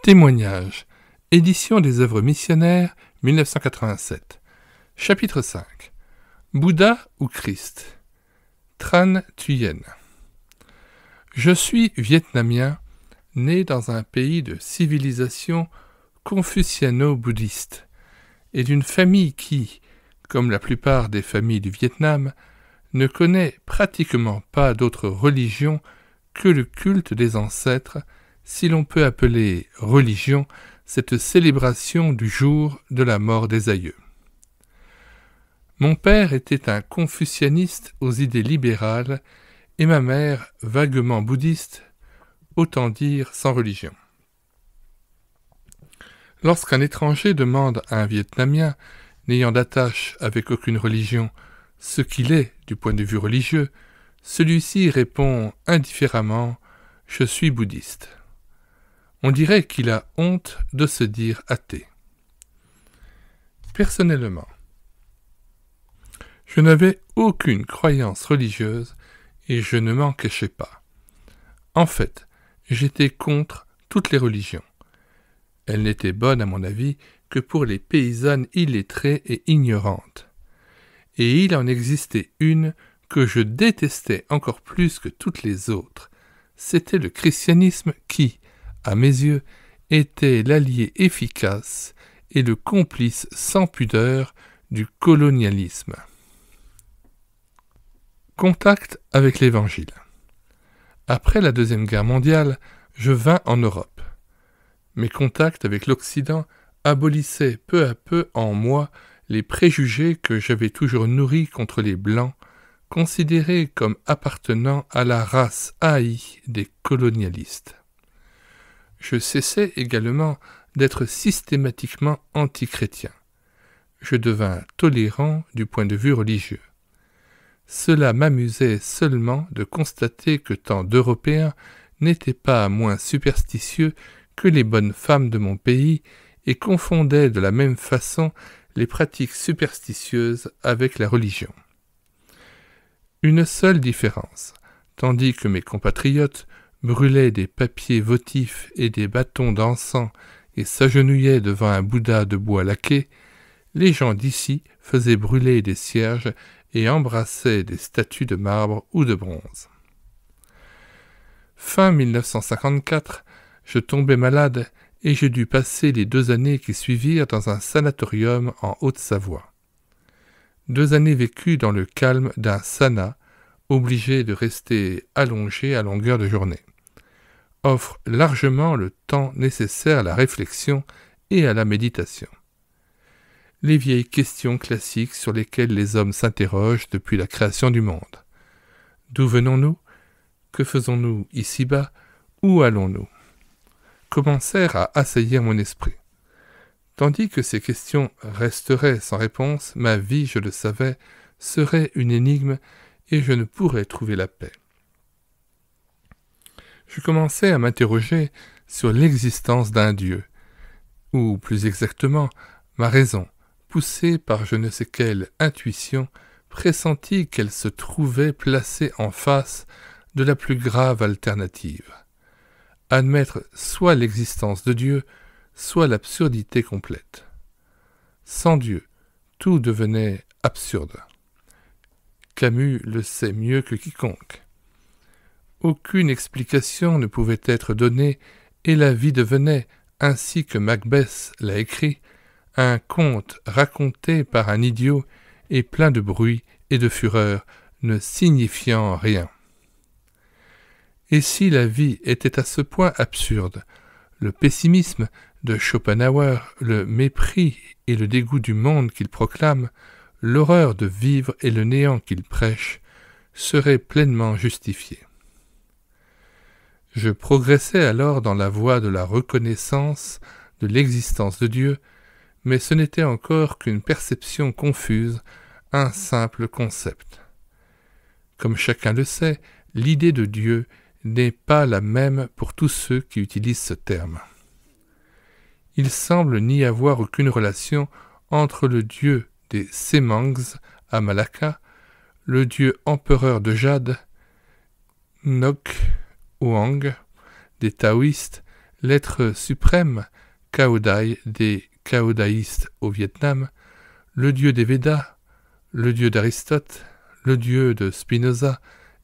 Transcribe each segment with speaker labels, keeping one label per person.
Speaker 1: Témoignage. Édition des œuvres missionnaires, 1987. Chapitre 5. Bouddha ou Christ. Tran Thuyen. Je suis vietnamien, né dans un pays de civilisation confuciano-bouddhiste, et d'une famille qui, comme la plupart des familles du Vietnam, ne connaît pratiquement pas d'autre religion que le culte des ancêtres, si l'on peut appeler religion cette célébration du jour de la mort des aïeux. Mon père était un confucianiste aux idées libérales et ma mère vaguement bouddhiste, autant dire sans religion. Lorsqu'un étranger demande à un Vietnamien, n'ayant d'attache avec aucune religion, ce qu'il est du point de vue religieux, celui-ci répond indifféremment « Je suis bouddhiste ». On dirait qu'il a honte de se dire athée. Personnellement, je n'avais aucune croyance religieuse et je ne m'en cachais pas. En fait, j'étais contre toutes les religions. Elles n'étaient bonnes, à mon avis, que pour les paysannes illettrées et ignorantes. Et il en existait une que je détestais encore plus que toutes les autres. C'était le christianisme qui, à mes yeux, était l'allié efficace et le complice sans pudeur du colonialisme. Contact avec l'Évangile. Après la Deuxième Guerre mondiale, je vins en Europe. Mes contacts avec l'Occident abolissaient peu à peu en moi les préjugés que j'avais toujours nourris contre les Blancs, considérés comme appartenant à la race haïe des colonialistes. Je cessai également d'être systématiquement antichrétien. Je devins tolérant du point de vue religieux. Cela m'amusait seulement de constater que tant d'Européens n'étaient pas moins superstitieux que les bonnes femmes de mon pays et confondaient de la même façon les pratiques superstitieuses avec la religion. Une seule différence, tandis que mes compatriotes brûlaient des papiers votifs et des bâtons d'encens et s'agenouillaient devant un Bouddha de bois laqué, les gens d'ici faisaient brûler des cierges et embrassaient des statues de marbre ou de bronze. Fin 1954, je tombai malade et je dus passer les 2 années qui suivirent dans un sanatorium en Haute-Savoie. 2 années vécues dans le calme d'un sana, obligé de rester allongé à longueur de journée, offre largement le temps nécessaire à la réflexion et à la méditation. Les vieilles questions classiques sur lesquelles les hommes s'interrogent depuis la création du monde. D'où venons-nous? Que faisons-nous ici-bas? Où allons-nous? Commencèrent à assaillir mon esprit. Tandis que ces questions resteraient sans réponse, ma vie, je le savais, serait une énigme et je ne pourrais trouver la paix. Je commençais à m'interroger sur l'existence d'un Dieu, ou plus exactement, ma raison, poussée par je ne sais quelle intuition, pressentit qu'elle se trouvait placée en face de la plus grave alternative. Admettre soit l'existence de Dieu, soit l'absurdité complète. Sans Dieu, tout devenait absurde. Camus le sait mieux que quiconque. Aucune explication ne pouvait être donnée et la vie devenait, ainsi que Macbeth l'a écrit, un conte raconté par un idiot et plein de bruit et de fureur, ne signifiant rien. Et si la vie était à ce point absurde, le pessimisme de Schopenhauer, le mépris et le dégoût du monde qu'il proclame, l'horreur de vivre et le néant qu'il prêche, seraient pleinement justifiés. Je progressais alors dans la voie de la reconnaissance de l'existence de Dieu, mais ce n'était encore qu'une perception confuse, un simple concept. Comme chacun le sait, l'idée de Dieu n'est pas la même pour tous ceux qui utilisent ce terme. Il semble n'y avoir aucune relation entre le dieu des Semangs à Malacca, le dieu empereur de jade, Nok Hoang, des taoïstes, l'être suprême, Cao Dai des Caodaïstes au Vietnam, le dieu des Védas, le dieu d'Aristote, le dieu de Spinoza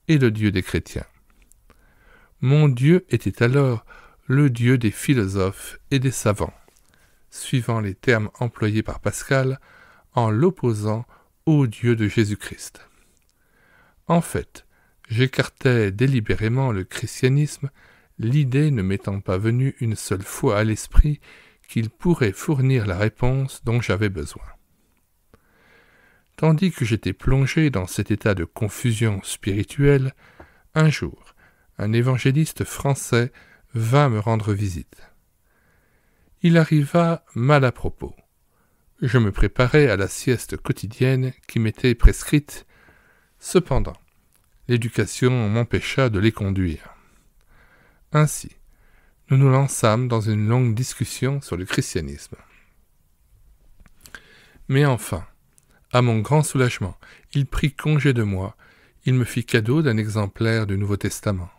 Speaker 1: et le dieu des chrétiens. Mon Dieu était alors le Dieu des philosophes et des savants, suivant les termes employés par Pascal, en l'opposant au Dieu de Jésus-Christ. En fait, j'écartais délibérément le christianisme, l'idée ne m'étant pas venue une seule fois à l'esprit qu'il pourrait fournir la réponse dont j'avais besoin. Tandis que j'étais plongé dans cet état de confusion spirituelle, un jour, un évangéliste français vint me rendre visite. Il arriva mal à propos. Je me préparais à la sieste quotidienne qui m'était prescrite. Cependant, l'éducation m'empêcha de les conduire. Ainsi, nous nous lançâmes dans une longue discussion sur le christianisme. Mais enfin, à mon grand soulagement, il prit congé de moi, il me fit cadeau d'un exemplaire du Nouveau Testament.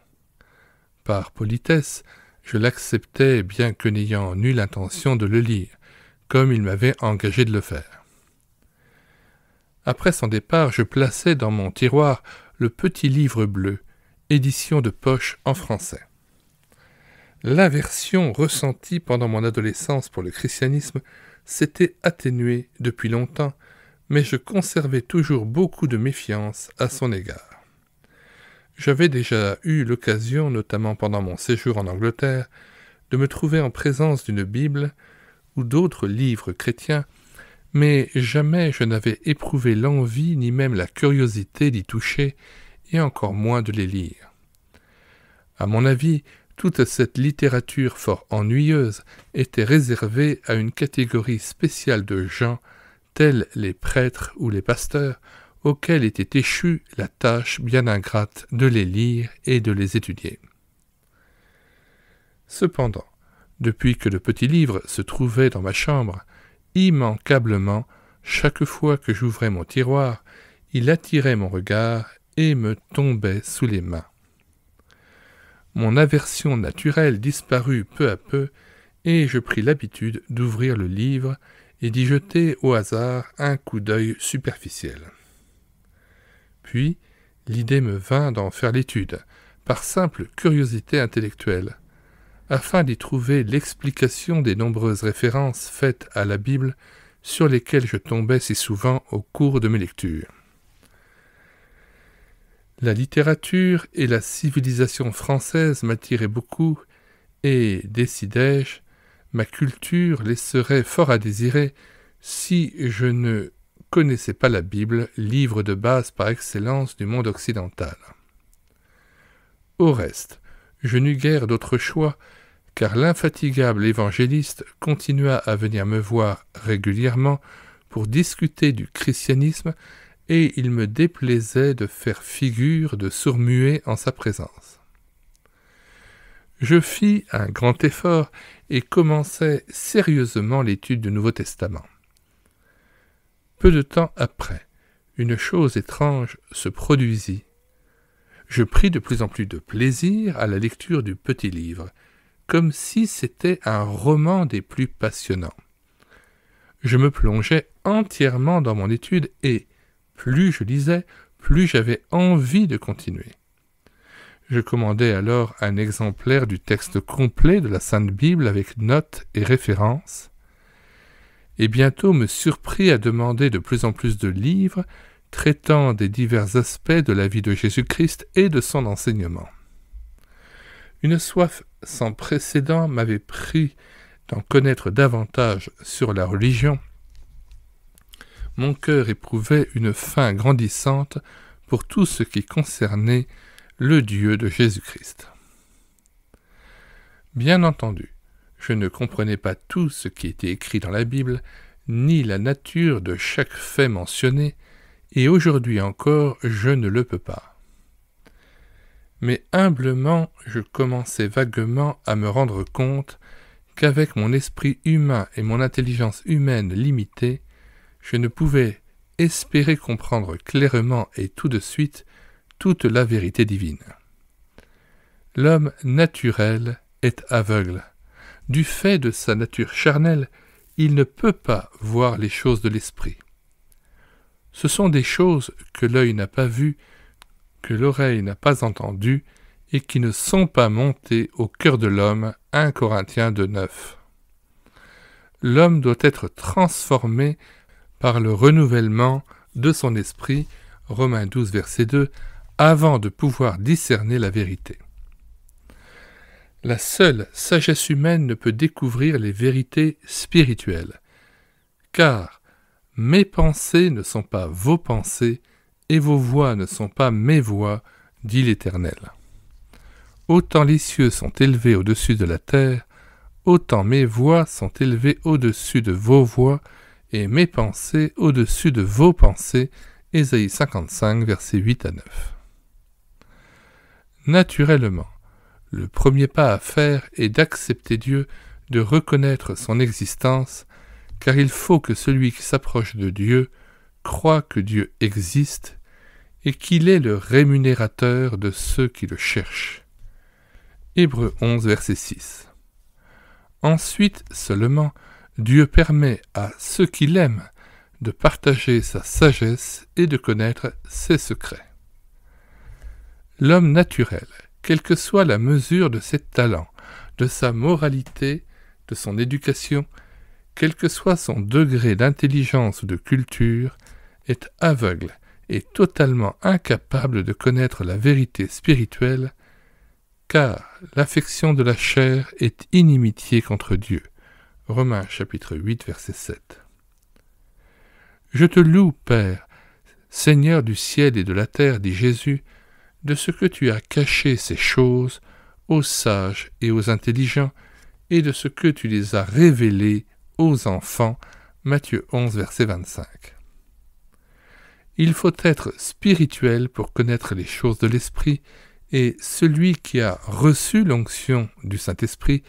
Speaker 1: Par politesse, je l'acceptai bien que n'ayant nulle intention de le lire, comme il m'avait engagé de le faire. Après son départ, je plaçai dans mon tiroir le petit livre bleu, édition de poche en français. L'aversion ressentie pendant mon adolescence pour le christianisme s'était atténuée depuis longtemps, mais je conservais toujours beaucoup de méfiance à son égard. J'avais déjà eu l'occasion, notamment pendant mon séjour en Angleterre, de me trouver en présence d'une Bible ou d'autres livres chrétiens, mais jamais je n'avais éprouvé l'envie ni même la curiosité d'y toucher, et encore moins de les lire. À mon avis, toute cette littérature fort ennuyeuse était réservée à une catégorie spéciale de gens, tels les prêtres ou les pasteurs, auxquels était échue la tâche bien ingrate de les lire et de les étudier. Cependant, depuis que le petit livre se trouvait dans ma chambre, immanquablement, chaque fois que j'ouvrais mon tiroir, il attirait mon regard et me tombait sous les mains. Mon aversion naturelle disparut peu à peu, et je pris l'habitude d'ouvrir le livre et d'y jeter au hasard un coup d'œil superficiel. Puis, l'idée me vint d'en faire l'étude, par simple curiosité intellectuelle, afin d'y trouver l'explication des nombreuses références faites à la Bible sur lesquelles je tombais si souvent au cours de mes lectures. La littérature et la civilisation française m'attiraient beaucoup, et, décidai-je, ma culture laisserait fort à désirer si je ne connaissais pas la Bible, livre de base par excellence du monde occidental. Au reste, je n'eus guère d'autre choix, car l'infatigable évangéliste continua à venir me voir régulièrement pour discuter du christianisme, et il me déplaisait de faire figure de sourd-muet en sa présence. Je fis un grand effort et commençai sérieusement l'étude du Nouveau Testament. Peu de temps après, une chose étrange se produisit. Je pris de plus en plus de plaisir à la lecture du petit livre, comme si c'était un roman des plus passionnants. Je me plongeais entièrement dans mon étude et, plus je lisais, plus j'avais envie de continuer. Je commandai alors un exemplaire du texte complet de la Sainte Bible avec notes et références, et bientôt me surpris à demander de plus en plus de livres traitant des divers aspects de la vie de Jésus-Christ et de son enseignement. Une soif sans précédent m'avait pris d'en connaître davantage sur la religion. Mon cœur éprouvait une faim grandissante pour tout ce qui concernait le Dieu de Jésus-Christ. Bien entendu, je ne comprenais pas tout ce qui était écrit dans la Bible, ni la nature de chaque fait mentionné, et aujourd'hui encore je ne le peux pas. Mais humblement je commençais vaguement à me rendre compte qu'avec mon esprit humain et mon intelligence humaine limitée, je ne pouvais espérer comprendre clairement et tout de suite toute la vérité divine. L'homme naturel est aveugle, du fait de sa nature charnelle, il ne peut pas voir les choses de l'esprit. Ce sont des choses que l'œil n'a pas vues, que l'oreille n'a pas entendues, et qui ne sont pas montées au cœur de l'homme. 1 Corinthiens 2,9. L'homme doit être transformé par le renouvellement de son esprit, Romains 12, verset 2, avant de pouvoir discerner la vérité. La seule sagesse humaine ne peut découvrir les vérités spirituelles, car mes pensées ne sont pas vos pensées, et vos voix ne sont pas mes voix, dit l'Éternel. Autant les cieux sont élevés au-dessus de la terre, autant mes voix sont élevées au-dessus de vos voix, et mes pensées au-dessus de vos pensées. Ésaïe 55, versets 8 à 9. Naturellement, le premier pas à faire est d'accepter Dieu, de reconnaître son existence, car il faut que celui qui s'approche de Dieu croit que Dieu existe et qu'il est le rémunérateur de ceux qui le cherchent. Hébreux 11, verset 6. Ensuite seulement, Dieu permet à ceux qui l'aiment de partager sa sagesse et de connaître ses secrets. L'homme naturel, quelle que soit la mesure de ses talents, de sa moralité, de son éducation, quel que soit son degré d'intelligence ou de culture, est aveugle et totalement incapable de connaître la vérité spirituelle, car l'affection de la chair est inimitié contre Dieu. Romains chapitre 8, verset 7. Je te loue, Père, Seigneur du ciel et de la terre, dit Jésus, de ce que tu as caché ces choses aux sages et aux intelligents, et de ce que tu les as révélées aux enfants. Matthieu 11, verset 25. Il faut être spirituel pour connaître les choses de l'esprit, et celui qui a reçu l'onction du Saint-Esprit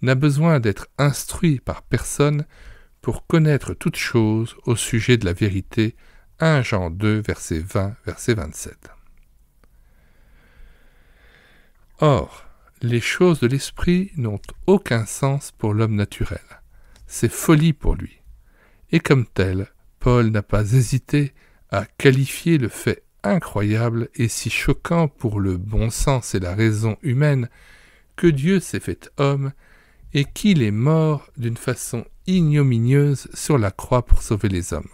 Speaker 1: n'a besoin d'être instruit par personne pour connaître toutes choses au sujet de la vérité. 1 Jean 2, verset 20, verset 27. Or, les choses de l'esprit n'ont aucun sens pour l'homme naturel. C'est folie pour lui. Et comme tel, Paul n'a pas hésité à qualifier le fait incroyable et si choquant pour le bon sens et la raison humaine que Dieu s'est fait homme et qu'il est mort d'une façon ignominieuse sur la croix pour sauver les hommes.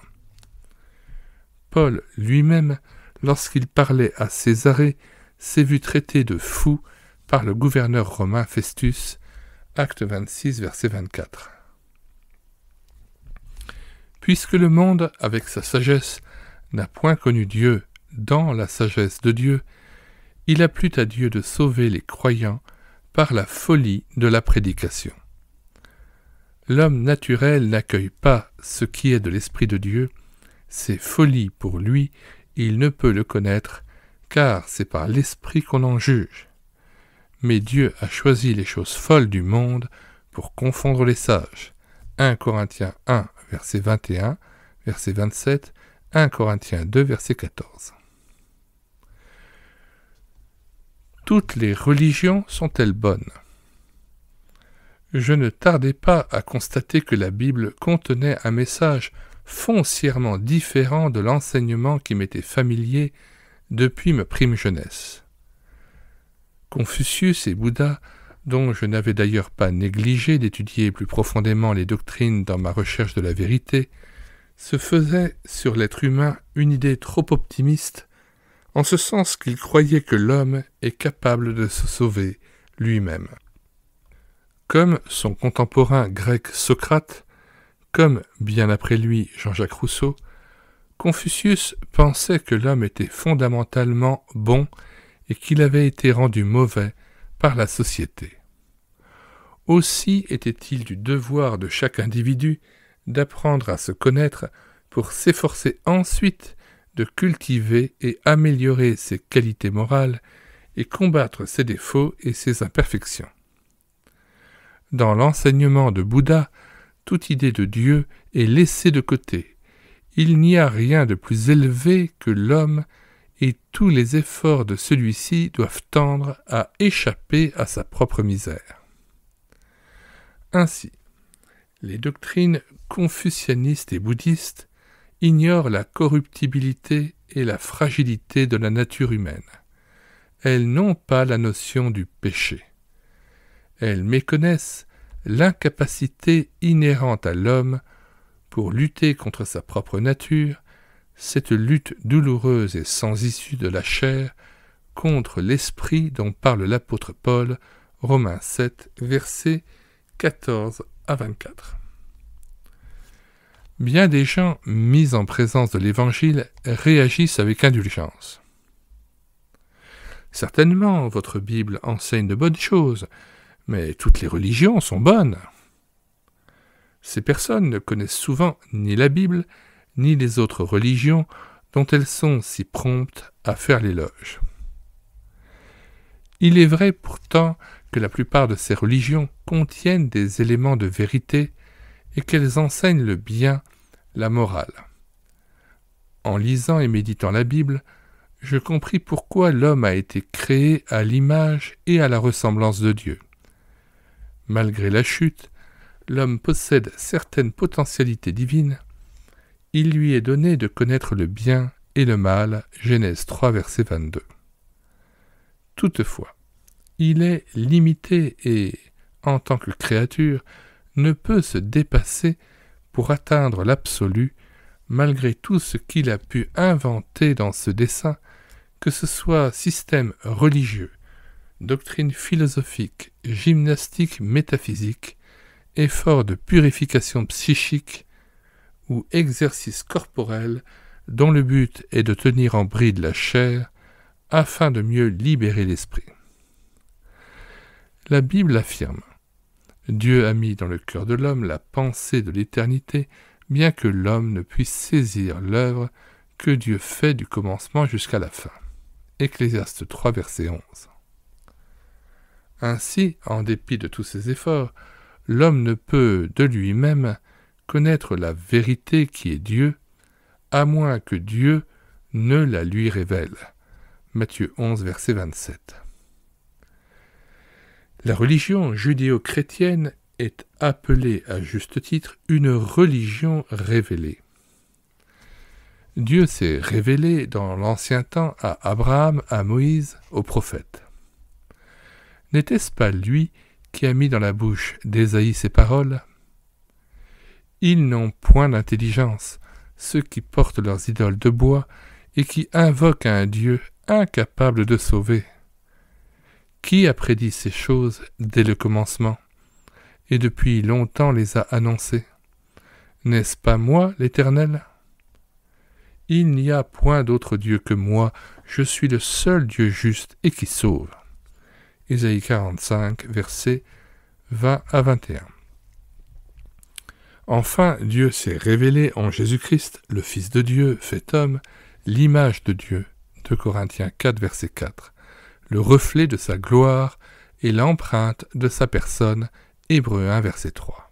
Speaker 1: Paul lui-même, lorsqu'il parlait à Césarée, s'est vu traité de fou par le gouverneur romain Festus, acte 26, verset 24. Puisque le monde, avec sa sagesse, n'a point connu Dieu dans la sagesse de Dieu, il a plu à Dieu de sauver les croyants par la folie de la prédication. L'homme naturel n'accueille pas ce qui est de l'Esprit de Dieu, c'est folie pour lui, il ne peut le connaître, car c'est par l'Esprit qu'on en juge. Mais Dieu a choisi les choses folles du monde pour confondre les sages. 1 Corinthiens 1, verset 21, verset 27, 1 Corinthiens 2, verset 14. Toutes les religions sont-elles bonnes ? Je ne tardai pas à constater que la Bible contenait un message foncièrement différent de l'enseignement qui m'était familier depuis ma prime jeunesse. Confucius et Bouddha, dont je n'avais d'ailleurs pas négligé d'étudier plus profondément les doctrines dans ma recherche de la vérité, se faisaient sur l'être humain une idée trop optimiste, en ce sens qu'ils croyaient que l'homme est capable de se sauver lui-même. Comme son contemporain grec Socrate, comme bien après lui Jean-Jacques Rousseau, Confucius pensait que l'homme était fondamentalement bon et qu'il avait été rendu mauvais par la société. Aussi était-il du devoir de chaque individu d'apprendre à se connaître pour s'efforcer ensuite de cultiver et améliorer ses qualités morales et combattre ses défauts et ses imperfections. Dans l'enseignement de Bouddha, toute idée de Dieu est laissée de côté. Il n'y a rien de plus élevé que l'homme et tous les efforts de celui-ci doivent tendre à échapper à sa propre misère. Ainsi, les doctrines confucianistes et bouddhistes ignorent la corruptibilité et la fragilité de la nature humaine. Elles n'ont pas la notion du péché. Elles méconnaissent l'incapacité inhérente à l'homme pour lutter contre sa propre nature, cette lutte douloureuse et sans issue de la chair contre l'esprit dont parle l'apôtre Paul, Romains 7, versets 14 à 24. Bien des gens mis en présence de l'Évangile réagissent avec indulgence. Certainement, votre Bible enseigne de bonnes choses, mais toutes les religions sont bonnes. Ces personnes ne connaissent souvent ni la Bible, ni les autres religions dont elles sont si promptes à faire l'éloge. Il est vrai pourtant que la plupart de ces religions contiennent des éléments de vérité et qu'elles enseignent le bien, la morale. En lisant et méditant la Bible, je compris pourquoi l'homme a été créé à l'image et à la ressemblance de Dieu. Malgré la chute, l'homme possède certaines potentialités divines. Il lui est donné de connaître le bien et le mal, Genèse 3, verset 22. Toutefois, il est limité et, en tant que créature, ne peut se dépasser pour atteindre l'absolu, malgré tout ce qu'il a pu inventer dans ce dessein, que ce soit système religieux, doctrine philosophique, gymnastique métaphysique, effort de purification psychique ou exercice corporel dont le but est de tenir en bride la chair afin de mieux libérer l'esprit. La Bible affirme « Dieu a mis dans le cœur de l'homme la pensée de l'éternité, bien que l'homme ne puisse saisir l'œuvre que Dieu fait du commencement jusqu'à la fin. » Ecclésiaste 3, verset 11. Ainsi, en dépit de tous ses efforts, l'homme ne peut de lui-même connaître la vérité qui est Dieu, à moins que Dieu ne la lui révèle. Matthieu 11, verset 27. La religion judéo-chrétienne est appelée à juste titre une religion révélée. Dieu s'est révélé dans l'ancien temps à Abraham, à Moïse, aux prophètes. N'était-ce pas lui qui a mis dans la bouche d'Ésaïe ces paroles ? Ils n'ont point d'intelligence, ceux qui portent leurs idoles de bois et qui invoquent un Dieu incapable de sauver. Qui a prédit ces choses dès le commencement, et depuis longtemps les a annoncées ? N'est-ce pas moi, l'Éternel ? Il n'y a point d'autre Dieu que moi, je suis le seul Dieu juste et qui sauve. Ésaïe 45, versets 20 à 21. Enfin, Dieu s'est révélé en Jésus-Christ, le Fils de Dieu, fait homme, l'image de Dieu, 2 Corinthiens 4, verset 4, le reflet de sa gloire et l'empreinte de sa personne, Hébreux 1, verset 3.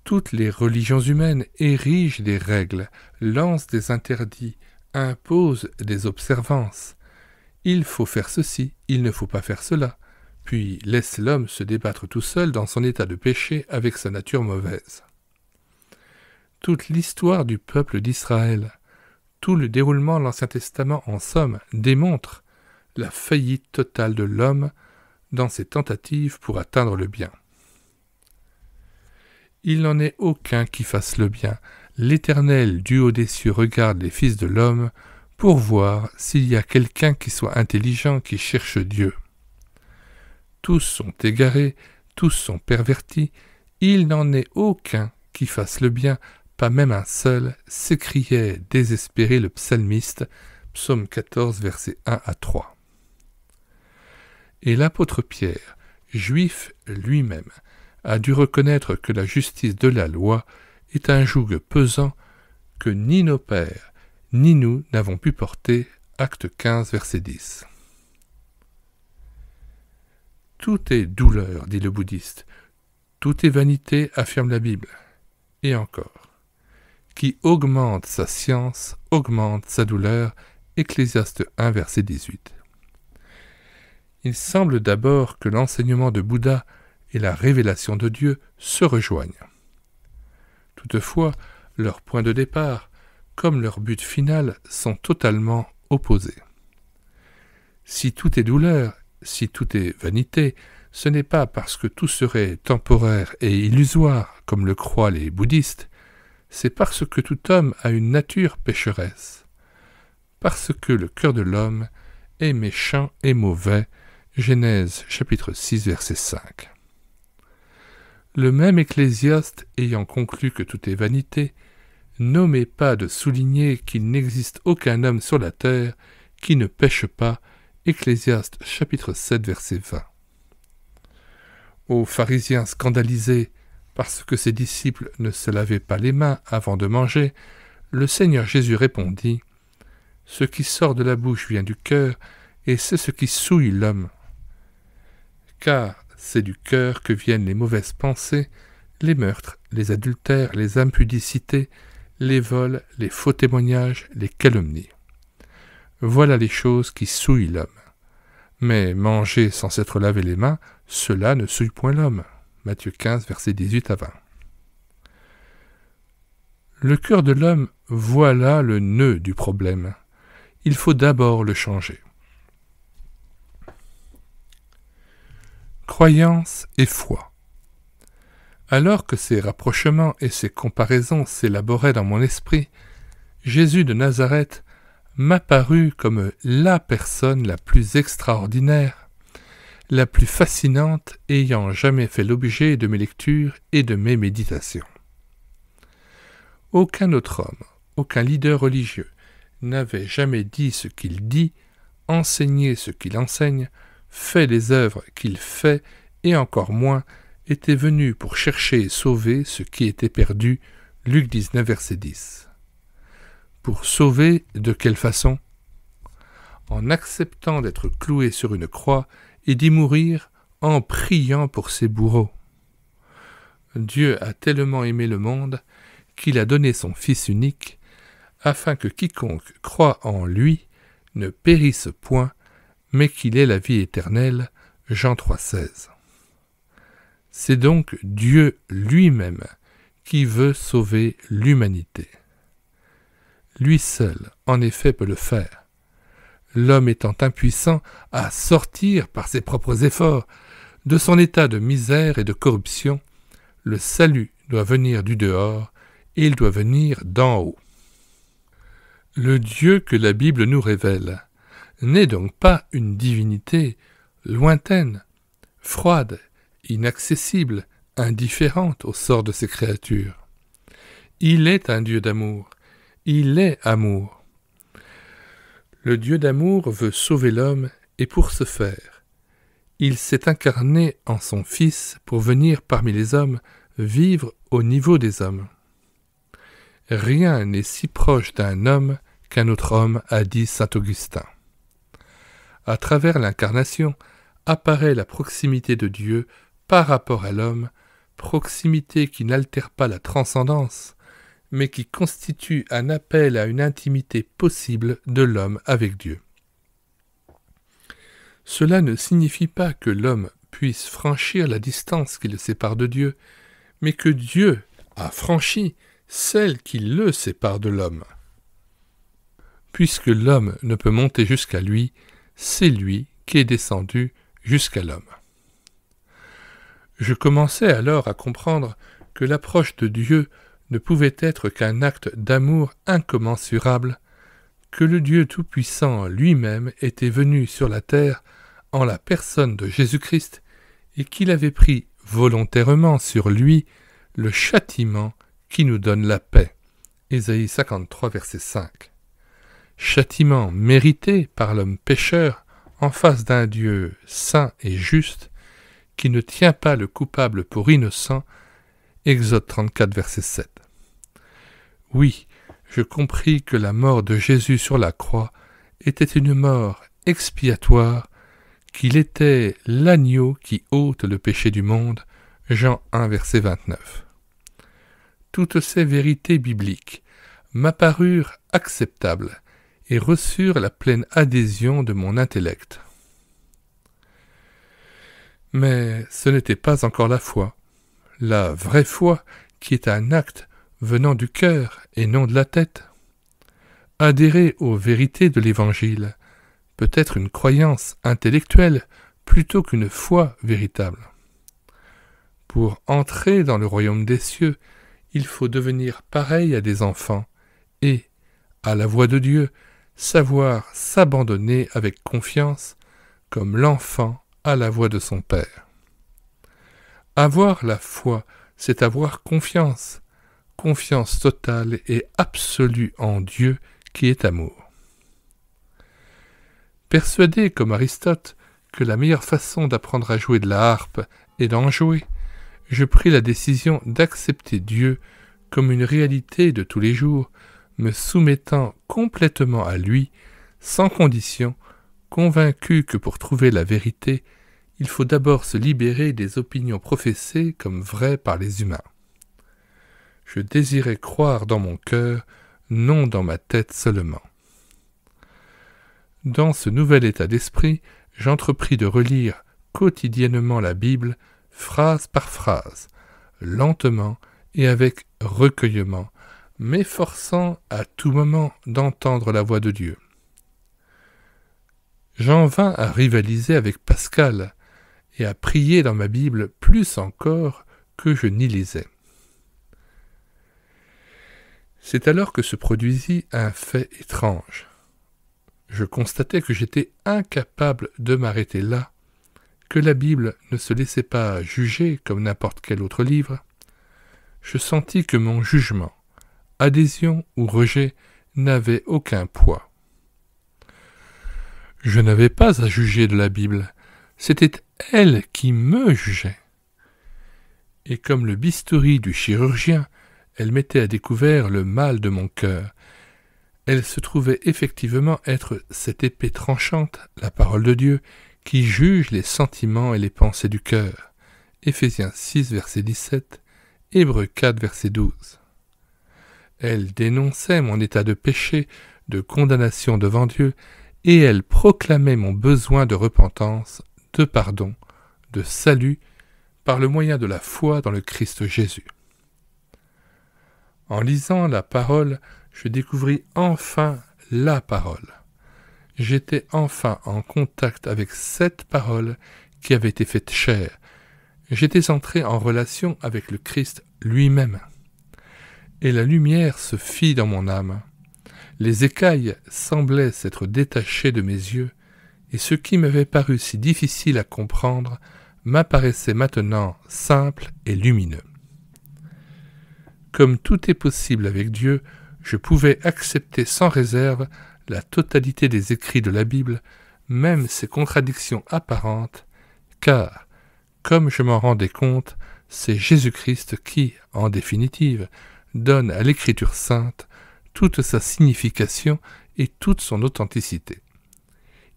Speaker 1: Toutes les religions humaines érigent des règles, lancent des interdits, imposent des observances. Il faut faire ceci, il ne faut pas faire cela, puis laissent l'homme se débattre tout seul dans son état de péché avec sa nature mauvaise. Toute l'histoire du peuple d'Israël, tout le déroulement de l'Ancien Testament en somme, démontre la faillite totale de l'homme dans ses tentatives pour atteindre le bien. Il n'en est aucun qui fasse le bien. L'Éternel du haut des cieux regarde les fils de l'homme pour voir s'il y a quelqu'un qui soit intelligent, qui cherche Dieu. Tous sont égarés, tous sont pervertis, il n'en est aucun qui fasse le bien, pas même un seul, s'écriait désespéré le psalmiste, psaume 14, versets 1 à 3. Et l'apôtre Pierre, juif lui-même, a dû reconnaître que la justice de la loi est un joug pesant que ni nos pères, ni nous n'avons pu porter, acte 15, verset 10. Tout est douleur, dit le bouddhiste. Tout est vanité, affirme la Bible. Et encore. Qui augmente sa science, augmente sa douleur, Ecclésiaste 1, verset 18. Il semble d'abord que l'enseignement de Bouddha et la révélation de Dieu se rejoignent. Toutefois, leurs points de départ, comme leur but final, sont totalement opposés. Si tout est douleur, si tout est vanité, ce n'est pas parce que tout serait temporaire et illusoire, comme le croient les bouddhistes, c'est parce que tout homme a une nature pécheresse, parce que le cœur de l'homme est méchant et mauvais. Genèse chapitre 6 verset 5. Le même Ecclésiaste ayant conclu que tout est vanité, n'omet pas de souligner qu'il n'existe aucun homme sur la terre qui ne pêche pas. Ecclésiaste chapitre 7 verset 20. Aux pharisiens scandalisés parce que ses disciples ne se lavaient pas les mains avant de manger, le Seigneur Jésus répondit : « Ce qui sort de la bouche vient du cœur, et c'est ce qui souille l'homme. Car c'est du cœur que viennent les mauvaises pensées, les meurtres, les adultères, les impudicités, les vols, les faux témoignages, les calomnies. Voilà les choses qui souillent l'homme. Mais manger sans s'être lavé les mains, cela ne souille point l'homme. » Matthieu 15, versets 18 à 20. Le cœur de l'homme, voilà le nœud du problème. Il faut d'abord le changer. Croyance et foi. Alors que ces rapprochements et ces comparaisons s'élaboraient dans mon esprit, Jésus de Nazareth m'apparut comme la personne la plus extraordinaire, la plus fascinante ayant jamais fait l'objet de mes lectures et de mes méditations. Aucun autre homme, aucun leader religieux n'avait jamais dit ce qu'il dit, enseigné ce qu'il enseigne, fait les œuvres qu'il fait, et encore moins était venu pour chercher et sauver ce qui était perdu. Luc 19, verset 10. Pour sauver, de quelle façon ? En acceptant d'être cloué sur une croix et d'y mourir en priant pour ses bourreaux. Dieu a tellement aimé le monde qu'il a donné son Fils unique, afin que quiconque croit en lui ne périsse point, mais qu'il ait la vie éternelle. Jean 3,16. C'est donc Dieu lui-même qui veut sauver l'humanité. Lui seul, en effet, peut le faire. L'homme étant impuissant à sortir par ses propres efforts de son état de misère et de corruption, le salut doit venir du dehors et il doit venir d'en haut. Le Dieu que la Bible nous révèle n'est donc pas une divinité lointaine, froide, inaccessible, indifférente au sort de ses créatures. Il est un Dieu d'amour, il est amour. Le Dieu d'amour veut sauver l'homme et pour ce faire, il s'est incarné en son Fils pour venir parmi les hommes vivre au niveau des hommes. Rien n'est si proche d'un homme qu'un autre homme, a dit saint Augustin. À travers l'incarnation apparaît la proximité de Dieu par rapport à l'homme, proximité qui n'altère pas la transcendance, mais qui constitue un appel à une intimité possible de l'homme avec Dieu. Cela ne signifie pas que l'homme puisse franchir la distance qui le sépare de Dieu, mais que Dieu a franchi celle qui le sépare de l'homme. Puisque l'homme ne peut monter jusqu'à lui, c'est lui qui est descendu jusqu'à l'homme. Je commençais alors à comprendre que l'approche de Dieu ne pouvait être qu'un acte d'amour incommensurable, que le Dieu Tout-Puissant lui-même était venu sur la terre en la personne de Jésus-Christ et qu'il avait pris volontairement sur lui le châtiment qui nous donne la paix. Ésaïe 53, verset 5. Châtiment mérité par l'homme pécheur en face d'un Dieu saint et juste qui ne tient pas le coupable pour innocent. Exode 34, verset 7. Oui, je compris que la mort de Jésus sur la croix était une mort expiatoire, qu'il était l'agneau qui ôte le péché du monde. Jean 1, verset 29. Toutes ces vérités bibliques m'apparurent acceptables et reçurent la pleine adhésion de mon intellect. Mais ce n'était pas encore la foi, la vraie foi qui est un acte venant du cœur et non de la tête. Adhérer aux vérités de l'Évangile peut être une croyance intellectuelle plutôt qu'une foi véritable. Pour entrer dans le royaume des cieux, il faut devenir pareil à des enfants et, à la voix de Dieu, savoir s'abandonner avec confiance comme l'enfant à la voix de son Père. Avoir la foi, c'est avoir confiance, confiance totale et absolue en Dieu qui est amour. Persuadé comme Aristote que la meilleure façon d'apprendre à jouer de la harpe est d'en jouer, je pris la décision d'accepter Dieu comme une réalité de tous les jours, me soumettant complètement à lui, sans condition, convaincu que pour trouver la vérité, il faut d'abord se libérer des opinions professées comme vraies par les humains. Je désirais croire dans mon cœur, non dans ma tête seulement. Dans ce nouvel état d'esprit, j'entrepris de relire quotidiennement la Bible, phrase par phrase, lentement et avec recueillement, m'efforçant à tout moment d'entendre la voix de Dieu. J'en vins à rivaliser avec Pascal et à prier dans ma Bible plus encore que je n'y lisais. C'est alors que se produisit un fait étrange. Je constatais que j'étais incapable de m'arrêter là, que la Bible ne se laissait pas juger comme n'importe quel autre livre. Je sentis que mon jugement, adhésion ou rejet, n'avait aucun poids. Je n'avais pas à juger de la Bible, c'était elle qui me jugeait. Et comme le bistouri du chirurgien, elle mettait à découvert le mal de mon cœur. Elle se trouvait effectivement être cette épée tranchante, la parole de Dieu, qui juge les sentiments et les pensées du cœur. Éphésiens 6, verset 17, Hébreux 4, verset 12. Elle dénonçait mon état de péché, de condamnation devant Dieu, et elle proclamait mon besoin de repentance, de pardon, de salut, par le moyen de la foi dans le Christ Jésus. En lisant la parole, je découvris enfin la parole. J'étais enfin en contact avec cette parole qui avait été faite chair. J'étais entré en relation avec le Christ lui-même. Et la lumière se fit dans mon âme. Les écailles semblaient s'être détachées de mes yeux, et ce qui m'avait paru si difficile à comprendre m'apparaissait maintenant simple et lumineux. Comme tout est possible avec Dieu, je pouvais accepter sans réserve la totalité des écrits de la Bible, même ses contradictions apparentes, car, comme je m'en rendais compte, c'est Jésus-Christ qui, en définitive, donne à l'Écriture sainte toute sa signification et toute son authenticité.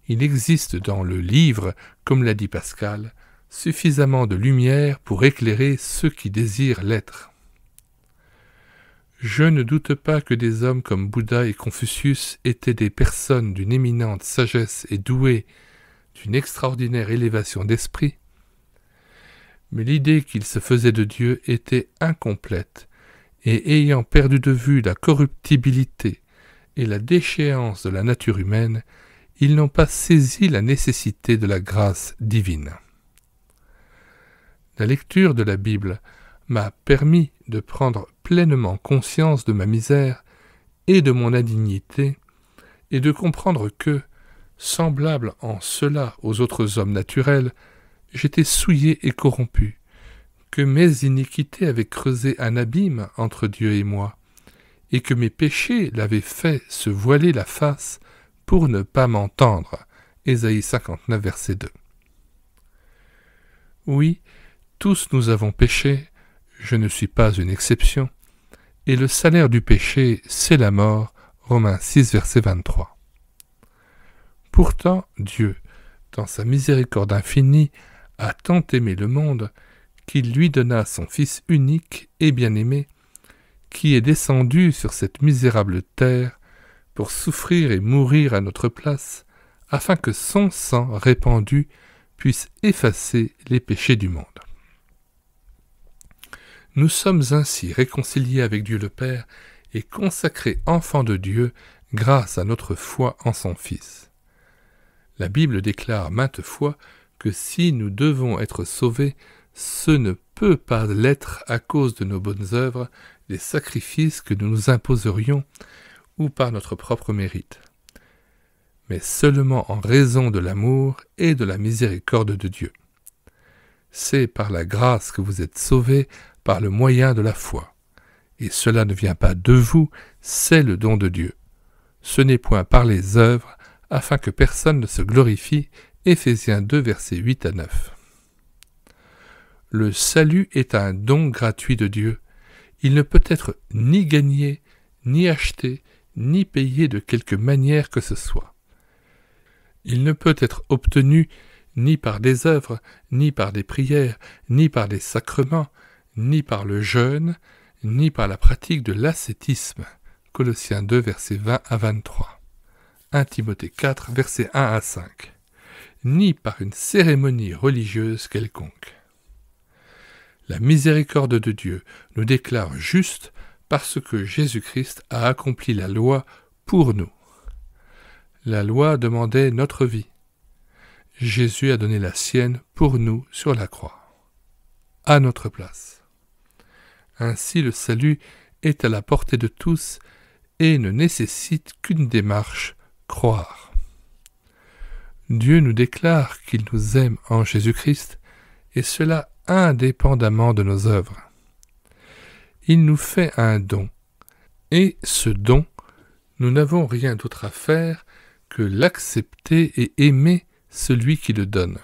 Speaker 1: Il existe dans le livre, comme l'a dit Pascal, suffisamment de lumière pour éclairer ceux qui désirent l'être. Je ne doute pas que des hommes comme Bouddha et Confucius étaient des personnes d'une éminente sagesse et douées d'une extraordinaire élévation d'esprit, mais l'idée qu'ils se faisaient de Dieu était incomplète, et ayant perdu de vue la corruptibilité et la déchéance de la nature humaine, ils n'ont pas saisi la nécessité de la grâce divine. La lecture de la Bible m'a permis de prendre pleinement conscience de ma misère et de mon indignité, et de comprendre que, semblable en cela aux autres hommes naturels, j'étais souillé et corrompu, que mes iniquités avaient creusé un abîme entre Dieu et moi, et que mes péchés l'avaient fait se voiler la face pour ne pas m'entendre. Ésaïe 59, verset 2. Oui, tous nous avons péché, je ne suis pas une exception, et le salaire du péché, c'est la mort. Romains 6, verset 23. Pourtant, Dieu, dans sa miséricorde infinie, a tant aimé le monde qu'il lui donna son Fils unique et bien-aimé, qui est descendu sur cette misérable terre pour souffrir et mourir à notre place, afin que son sang répandu puisse effacer les péchés du monde. Nous sommes ainsi réconciliés avec Dieu le Père et consacrés enfants de Dieu grâce à notre foi en son Fils. La Bible déclare maintes fois que si nous devons être sauvés, ce ne peut pas l'être à cause de nos bonnes œuvres, des sacrifices que nous nous imposerions ou par notre propre mérite, mais seulement en raison de l'amour et de la miséricorde de Dieu. C'est par la grâce que vous êtes sauvés par le moyen de la foi. Et cela ne vient pas de vous, c'est le don de Dieu. Ce n'est point par les œuvres, afin que personne ne se glorifie. Éphésiens 2, versets 8 à 9. Le salut est un don gratuit de Dieu. Il ne peut être ni gagné, ni acheté, ni payé de quelque manière que ce soit. Il ne peut être obtenu ni par des œuvres, ni par des prières, ni par des sacrements, ni par le jeûne, ni par la pratique de l'ascétisme. Colossiens 2, versets 20 à 23. 1 Timothée 4, versets 1 à 5. Ni par une cérémonie religieuse quelconque. La miséricorde de Dieu nous déclare justes parce que Jésus-Christ a accompli la loi pour nous. La loi demandait notre vie. Jésus a donné la sienne pour nous sur la croix, à notre place. Ainsi le salut est à la portée de tous et ne nécessite qu'une démarche, croire. Dieu nous déclare qu'il nous aime en Jésus-Christ, et cela indépendamment de nos œuvres. Il nous fait un don, et ce don, nous n'avons rien d'autre à faire que l'accepter et aimer celui qui le donne.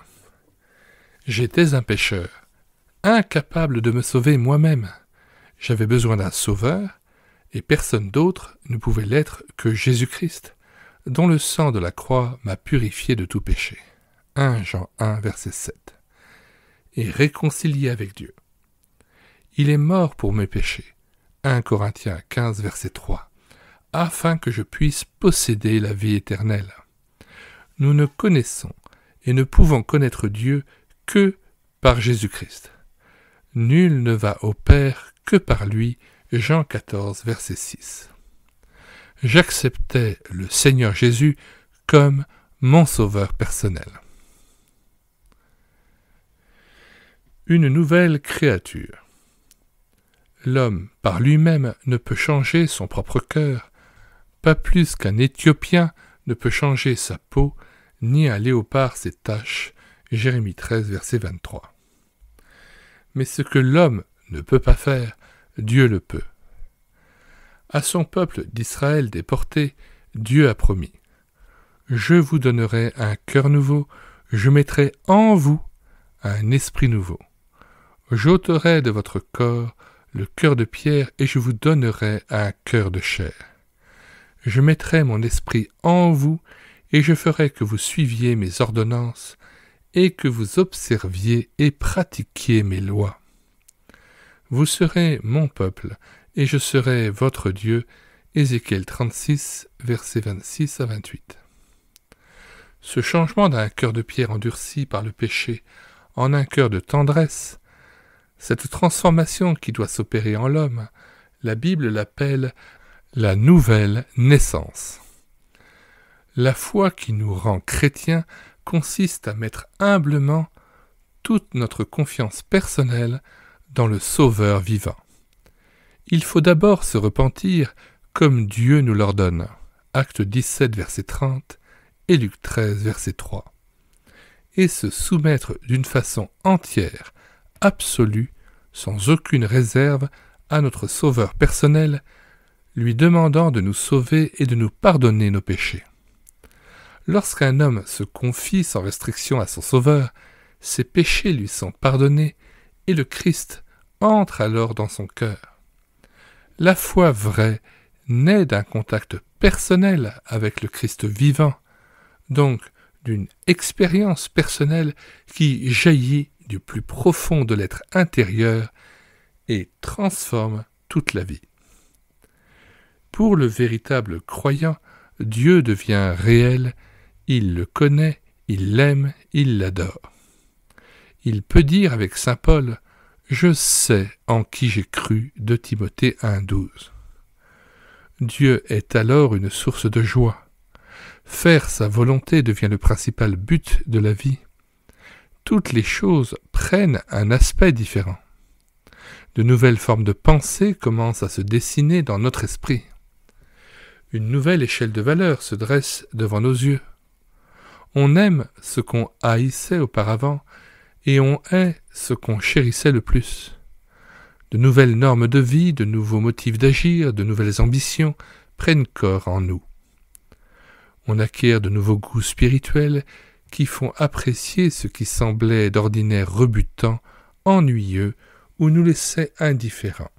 Speaker 1: J'étais un pécheur, incapable de me sauver moi-même. J'avais besoin d'un sauveur, et personne d'autre ne pouvait l'être que Jésus-Christ, dont le sang de la croix m'a purifié de tout péché. 1 Jean 1, verset 7. Et réconcilié avec Dieu. Il est mort pour mes péchés. 1 Corinthiens 15, verset 3. Afin que je puisse posséder la vie éternelle. Nous ne connaissons et ne pouvons connaître Dieu que par Jésus-Christ. Nul ne va au Père que par lui. Jean 14, verset 6. J'acceptais le Seigneur Jésus comme mon sauveur personnel. Une nouvelle créature. L'homme, par lui-même, ne peut changer son propre cœur, pas plus qu'un Éthiopien ne peut changer sa peau, ni un léopard ses taches. Jérémie 13, verset 23. Mais ce que l'homme ne peut pas faire, Dieu le peut. À son peuple d'Israël déporté, Dieu a promis « Je vous donnerai un cœur nouveau, je mettrai en vous un esprit nouveau. J'ôterai de votre corps le cœur de pierre et je vous donnerai un cœur de chair. Je mettrai mon esprit en vous et je ferai que vous suiviez mes ordonnances et que vous observiez et pratiquiez mes lois. Vous serez mon peuple et je serai votre Dieu. » Ézéchiel 36, versets 26 à 28. Ce changement d'un cœur de pierre endurci par le péché en un cœur de tendresse, cette transformation qui doit s'opérer en l'homme, la Bible l'appelle la nouvelle naissance. La foi qui nous rend chrétiens consiste à mettre humblement toute notre confiance personnelle dans le Sauveur vivant. Il faut d'abord se repentir comme Dieu nous l'ordonne. Acte 17, verset 30 et Luc 13, verset 3. Et se soumettre d'une façon entière, absolue, sans aucune réserve, à notre Sauveur personnel, lui demandant de nous sauver et de nous pardonner nos péchés. Lorsqu'un homme se confie sans restriction à son Sauveur, ses péchés lui sont pardonnés et le Christ entre alors dans son cœur. La foi vraie naît d'un contact personnel avec le Christ vivant, donc d'une expérience personnelle qui jaillit du plus profond de l'être intérieur et transforme toute la vie. Pour le véritable croyant, Dieu devient réel, il le connaît, il l'aime, il l'adore. il peut dire avec saint Paul « Je sais en qui j'ai cru » de Timothée 1,12. Dieu est alors une source de joie. Faire sa volonté devient le principal but de la vie. Toutes les choses prennent un aspect différent. De nouvelles formes de pensée commencent à se dessiner dans notre esprit. Une nouvelle échelle de valeurs se dresse devant nos yeux. On aime ce qu'on haïssait auparavant et on hait ce qu'on chérissait le plus. De nouvelles normes de vie, de nouveaux motifs d'agir, de nouvelles ambitions prennent corps en nous. On acquiert de nouveaux goûts spirituels qui font apprécier ce qui semblait d'ordinaire rebutant, ennuyeux ou nous laissait indifférents.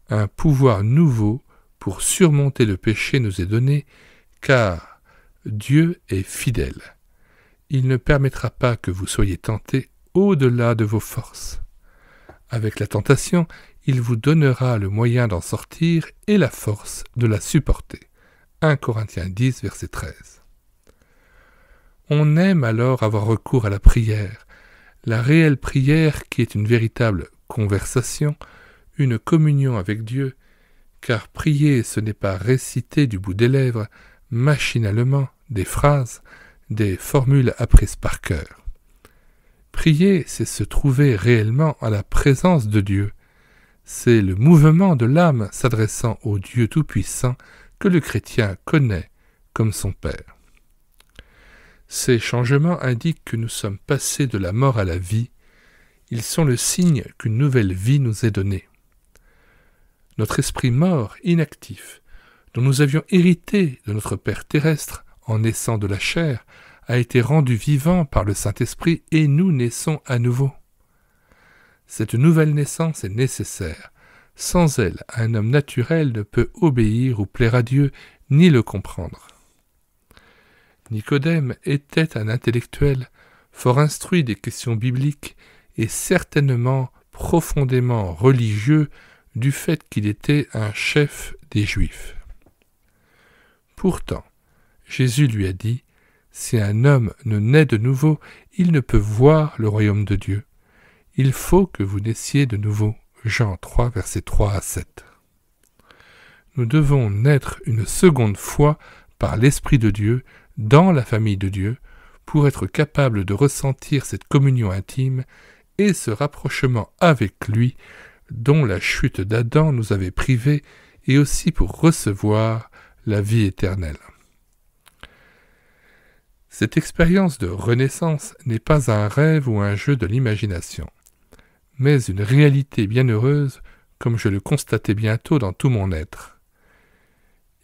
Speaker 1: Un pouvoir nouveau pour surmonter le péché nous est donné, car Dieu est fidèle. Il ne permettra pas que vous soyez tentés au-delà de vos forces. Avec la tentation, il vous donnera le moyen d'en sortir et la force de la supporter. 1 Corinthiens 10, verset 13. On aime alors avoir recours à la prière, la réelle prière qui est une véritable conversation, une communion avec Dieu, car prier ce n'est pas réciter du bout des lèvres, machinalement, des phrases, des formules apprises par cœur. Prier, c'est se trouver réellement à la présence de Dieu. C'est le mouvement de l'âme s'adressant au Dieu Tout-Puissant que le chrétien connaît comme son Père. Ces changements indiquent que nous sommes passés de la mort à la vie. Ils sont le signe qu'une nouvelle vie nous est donnée. Notre esprit mort, inactif, dont nous avions hérité de notre Père terrestre en naissant de la chair, a été rendu vivant par le Saint-Esprit et nous naissons à nouveau. Cette nouvelle naissance est nécessaire. Sans elle, un homme naturel ne peut obéir ou plaire à Dieu, ni le comprendre. Nicodème était un intellectuel, fort instruit des questions bibliques et certainement profondément religieux du fait qu'il était un chef des Juifs. Pourtant, Jésus lui a dit « Si un homme ne naît de nouveau, il ne peut voir le royaume de Dieu. Il faut que vous naissiez de nouveau. » Jean 3, versets 3 à 7. Nous devons naître une seconde fois par l'Esprit de Dieu dans la famille de Dieu pour être capables de ressentir cette communion intime et ce rapprochement avec lui dont la chute d'Adam nous avait privés et aussi pour recevoir la vie éternelle. Cette expérience de renaissance n'est pas un rêve ou un jeu de l'imagination, mais une réalité bienheureuse comme je le constatais bientôt dans tout mon être.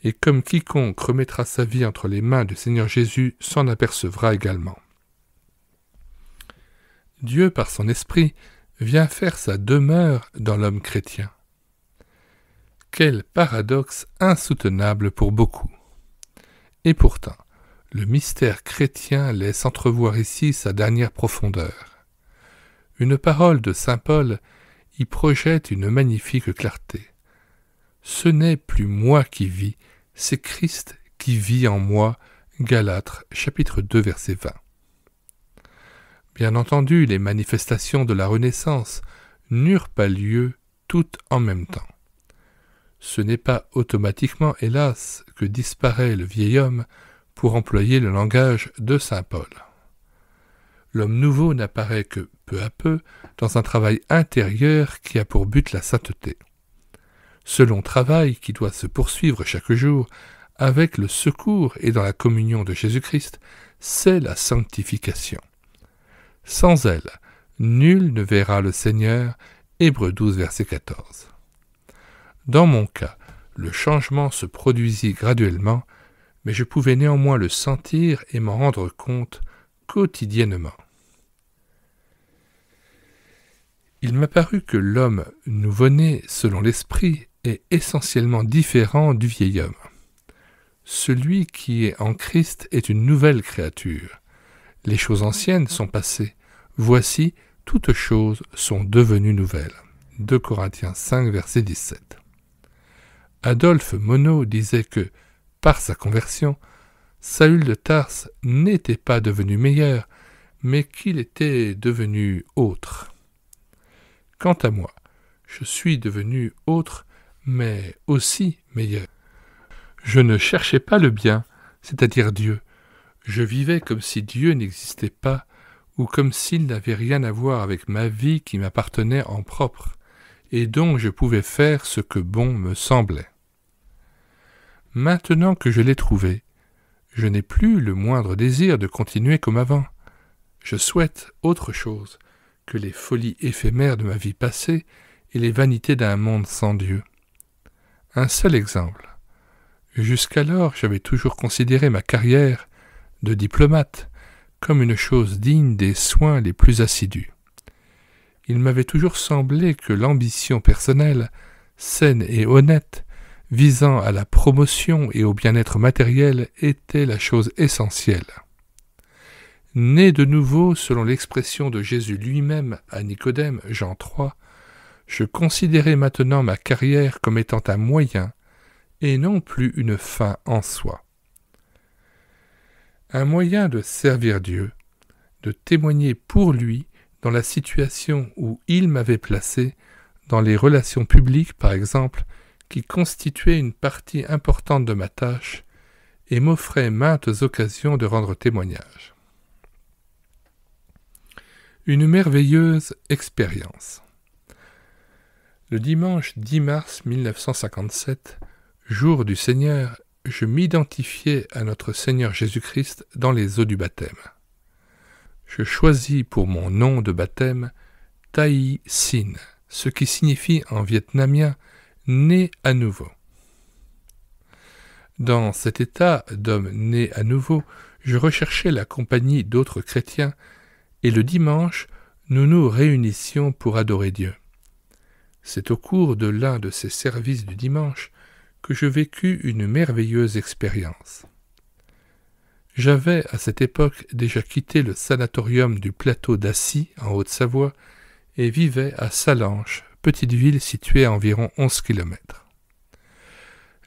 Speaker 1: Et comme quiconque remettra sa vie entre les mains du Seigneur Jésus s'en apercevra également. Dieu, par son esprit, vient faire sa demeure dans l'homme chrétien. Quel paradoxe insoutenable pour beaucoup. Et pourtant, le mystère chrétien laisse entrevoir ici sa dernière profondeur. Une parole de saint Paul y projette une magnifique clarté. Ce n'est plus moi qui vis, c'est Christ qui vit en moi. Galates, chapitre 2, verset 20. Bien entendu, les manifestations de la Renaissance n'eurent pas lieu toutes en même temps. Ce n'est pas automatiquement, hélas, que disparaît le vieil homme, pour employer le langage de saint Paul. L'homme nouveau n'apparaît que peu à peu dans un travail intérieur qui a pour but la sainteté. Ce long travail qui doit se poursuivre chaque jour avec le secours et dans la communion de Jésus-Christ, c'est la sanctification. Sans elle, nul ne verra le Seigneur. Hébreux 12, verset 14. Dans mon cas, le changement se produisit graduellement, mais je pouvais néanmoins le sentir et m'en rendre compte quotidiennement. Il m'a paru que l'homme nouveau-né, selon l'esprit, est essentiellement différent du vieil homme. Celui qui est en Christ est une nouvelle créature. Les choses anciennes sont passées. Voici, toutes choses sont devenues nouvelles. 2 Corinthiens 5, verset 17. Adolphe Monod disait que, par sa conversion, Saül de Tarse n'était pas devenu meilleur, mais qu'il était devenu autre. Quant à moi, je suis devenu autre, mais aussi meilleur. Je ne cherchais pas le bien, c'est-à-dire Dieu. Je vivais comme si Dieu n'existait pas, ou comme s'il n'avait rien à voir avec ma vie qui m'appartenait en propre, et dont je pouvais faire ce que bon me semblait. Maintenant que je l'ai trouvé, je n'ai plus le moindre désir de continuer comme avant. Je souhaite autre chose que les folies éphémères de ma vie passée et les vanités d'un monde sans Dieu. Un seul exemple. Jusqu'alors, j'avais toujours considéré ma carrière de diplomate comme une chose digne des soins les plus assidus. Il m'avait toujours semblé que l'ambition personnelle, saine et honnête, visant à la promotion et au bien-être matériel, était la chose essentielle. Né de nouveau, selon l'expression de Jésus lui-même à Nicodème, Jean 3, je considérais maintenant ma carrière comme étant un moyen et non plus une fin en soi. Un moyen de servir Dieu, de témoigner pour lui dans la situation où il m'avait placé, dans les relations publiques par exemple, qui constituaient une partie importante de ma tâche et m'offraient maintes occasions de rendre témoignage. Une merveilleuse expérience. Le dimanche 10 mars 1957, jour du Seigneur, je m'identifiais à notre Seigneur Jésus-Christ dans les eaux du baptême. Je choisis pour mon nom de baptême Thay Sin, ce qui signifie en vietnamien « né à nouveau ». Dans cet état d'homme né à nouveau, je recherchais la compagnie d'autres chrétiens et le dimanche, nous nous réunissions pour adorer Dieu. C'est au cours de l'un de ces services du dimanche que je vécus une merveilleuse expérience. J'avais, à cette époque, déjà quitté le sanatorium du plateau d'Assy, en Haute-Savoie, et vivais à Salanches, petite ville située à environ 11 km.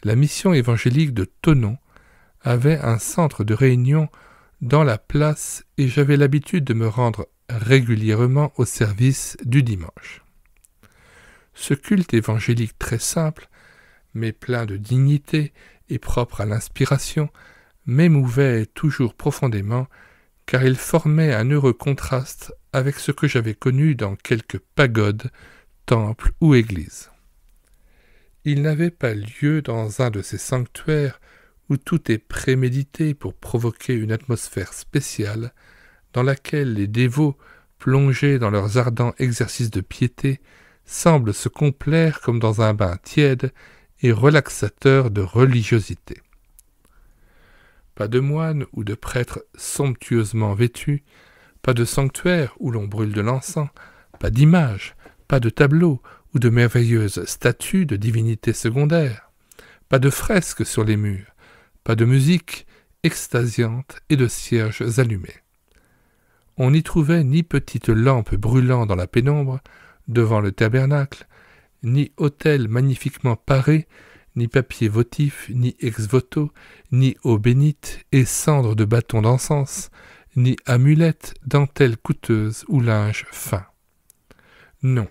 Speaker 1: La mission évangélique de Thonon avait un centre de réunion dans la place et j'avais l'habitude de me rendre régulièrement au service du dimanche. Ce culte évangélique très simple, mais plein de dignité et propre à l'inspiration, m'émouvait toujours profondément, car il formait un heureux contraste avec ce que j'avais connu dans quelques pagodes, temples ou églises. Il n'avait pas lieu dans un de ces sanctuaires où tout est prémédité pour provoquer une atmosphère spéciale, dans laquelle les dévots, plongés dans leurs ardents exercices de piété, semblent se complaire comme dans un bain tiède et relaxateur de religiosité. Pas de moines ou de prêtres somptueusement vêtus, pas de sanctuaire où l'on brûle de l'encens, pas d'images, pas de tableaux ou de merveilleuses statues de divinités secondaires, pas de fresques sur les murs, pas de musique extasiante et de cierges allumés. On n'y trouvait ni petites lampes brûlant dans la pénombre devant le tabernacle, ni autel magnifiquement paré, ni papier votif, ni ex-voto, ni eau bénite et cendres de bâtons d'encens, ni amulettes, dentelles coûteuses ou linge fin. Non,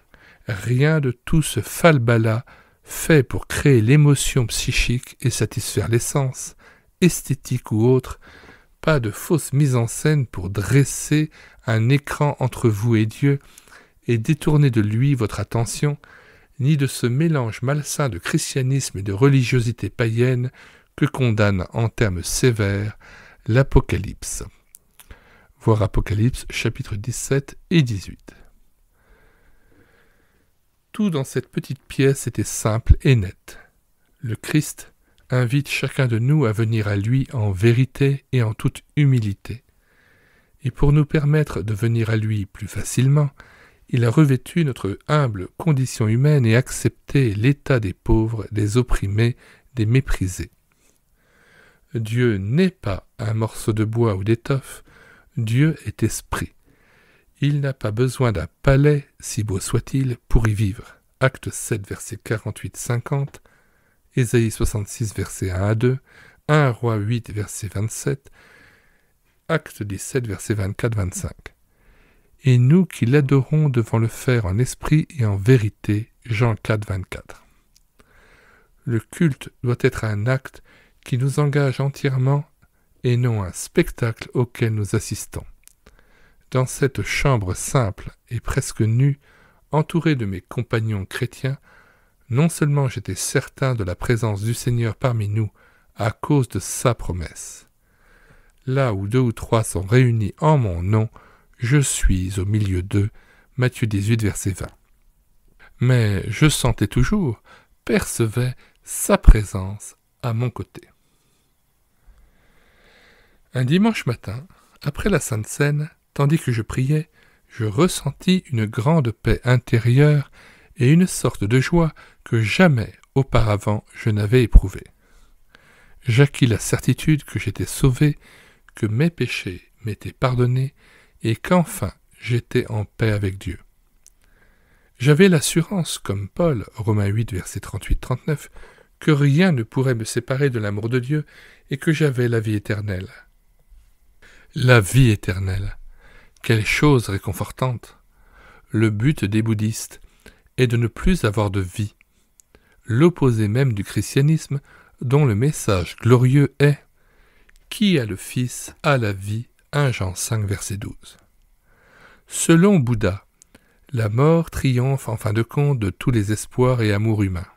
Speaker 1: rien de tout ce falbala fait pour créer l'émotion psychique et satisfaire les sens, esthétique ou autre, pas de fausse mise en scène pour dresser un écran entre vous et Dieu et détourner de lui votre attention, ni de ce mélange malsain de christianisme et de religiosité païenne que condamne en termes sévères l'Apocalypse. Voir Apocalypse, chapitres 17 et 18. Tout dans cette petite pièce était simple et net. Le Christ invite chacun de nous à venir à lui en vérité et en toute humilité. Et pour nous permettre de venir à lui plus facilement, il a revêtu notre humble condition humaine et accepté l'état des pauvres, des opprimés, des méprisés. Dieu n'est pas un morceau de bois ou d'étoffe, Dieu est esprit. Il n'a pas besoin d'un palais, si beau soit-il, pour y vivre. Acte 7, versets 48-50, Ésaïe 66, versets 1 à 2, 1 Roi 8, verset 27, Acte 17, verset 24-25. et nous qui l'adorons devons le faire en esprit et en vérité. Jean 4, 24. Le culte doit être un acte qui nous engage entièrement et non un spectacle auquel nous assistons. Dans cette chambre simple et presque nue, entouré de mes compagnons chrétiens, non seulement j'étais certain de la présence du Seigneur parmi nous à cause de sa promesse. Là où 2 ou 3 sont réunis en mon nom, je suis au milieu d'eux. Matthieu 18, verset 20. Mais je sentais toujours, percevais sa présence à mon côté. Un dimanche matin, après la Sainte Seine, tandis que je priais, je ressentis une grande paix intérieure et une sorte de joie que jamais auparavant je n'avais éprouvée. J'acquis la certitude que j'étais sauvé, que mes péchés m'étaient pardonnés et qu'enfin j'étais en paix avec Dieu. J'avais l'assurance, comme Paul, Romains 8, versets 38-39, que rien ne pourrait me séparer de l'amour de Dieu et que j'avais la vie éternelle. La vie éternelle, quelle chose réconfortante! Le but des bouddhistes est de ne plus avoir de vie, l'opposé même du christianisme dont le message glorieux est « Qui a le Fils a la vie » 1 Jean 5, verset 12. Selon Bouddha, la mort triomphe en fin de compte de tous les espoirs et amours humains.